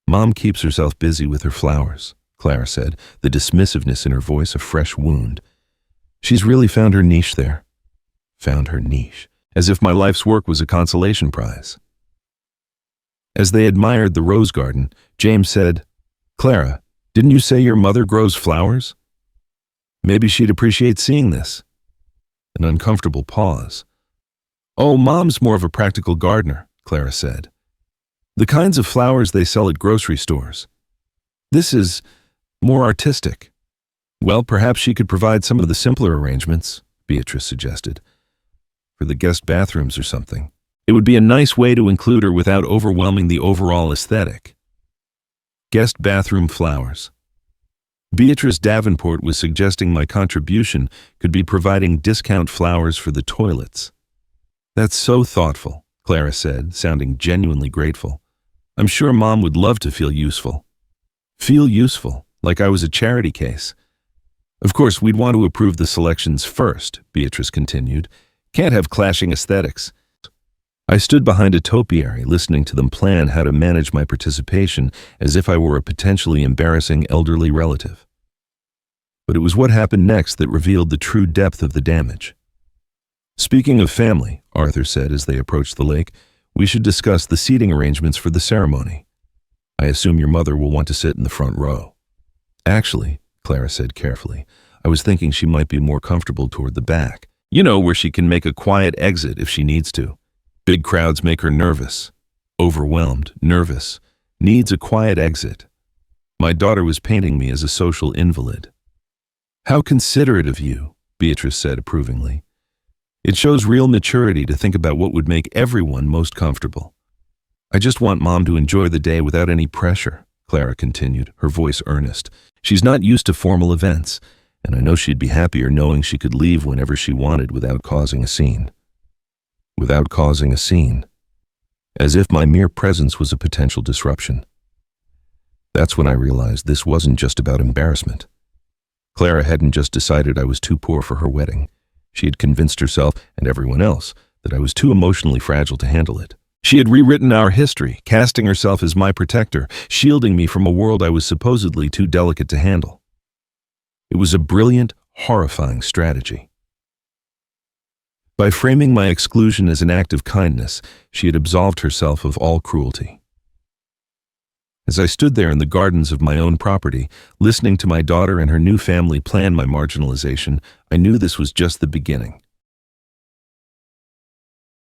Mom keeps herself busy with her flowers, Clara said, the dismissiveness in her voice a fresh wound. She's really found her niche there. Found her niche, as if my life's work was a consolation prize. As they admired the rose garden, James said, "Clara, didn't you say your mother grows flowers? Maybe she'd appreciate seeing this." An uncomfortable pause. "Oh, Mom's more of a practical gardener," Clara said. "The kinds of flowers they sell at grocery stores. This is more artistic." "Well, perhaps she could provide some of the simpler arrangements," Beatrice suggested. "For the guest bathrooms or something. It would be a nice way to include her without overwhelming the overall aesthetic." Guest bathroom flowers. Beatrice Davenport was suggesting my contribution could be providing discount flowers for the toilets. "That's so thoughtful," Clara said, sounding genuinely grateful. "I'm sure Mom would love to feel useful." Feel useful, like I was a charity case. "Of course, we'd want to approve the selections first," Beatrice continued. "Can't have clashing aesthetics." I stood behind a topiary, listening to them plan how to manage my participation as if I were a potentially embarrassing elderly relative. But it was what happened next that revealed the true depth of the damage. "Speaking of family," Arthur said as they approached the lake, "we should discuss the seating arrangements for the ceremony. I assume your mother will want to sit in the front row." "Actually," Clara said carefully, "I was thinking she might be more comfortable toward the back. You know, where she can make a quiet exit if she needs to. Big crowds make her nervous. Overwhelmed, nervous. Needs a quiet exit. My daughter was painting me as a social invalid." "How considerate of you," Beatrice said approvingly. "It shows real maturity to think about what would make everyone most comfortable." "I just want Mom to enjoy the day without any pressure," Clara continued, her voice earnest. "She's not used to formal events, and I know she'd be happier knowing she could leave whenever she wanted without causing a scene." Without causing a scene. As if my mere presence was a potential disruption. That's when I realized this wasn't just about embarrassment. Clara hadn't just decided I was too poor for her wedding. She had convinced herself, and everyone else, that I was too emotionally fragile to handle it. She had rewritten our history, casting herself as my protector, shielding me from a world I was supposedly too delicate to handle. It was a brilliant, horrifying strategy. By framing my exclusion as an act of kindness, she had absolved herself of all cruelty. As I stood there in the gardens of my own property, listening to my daughter and her new family plan my marginalization, I knew this was just the beginning.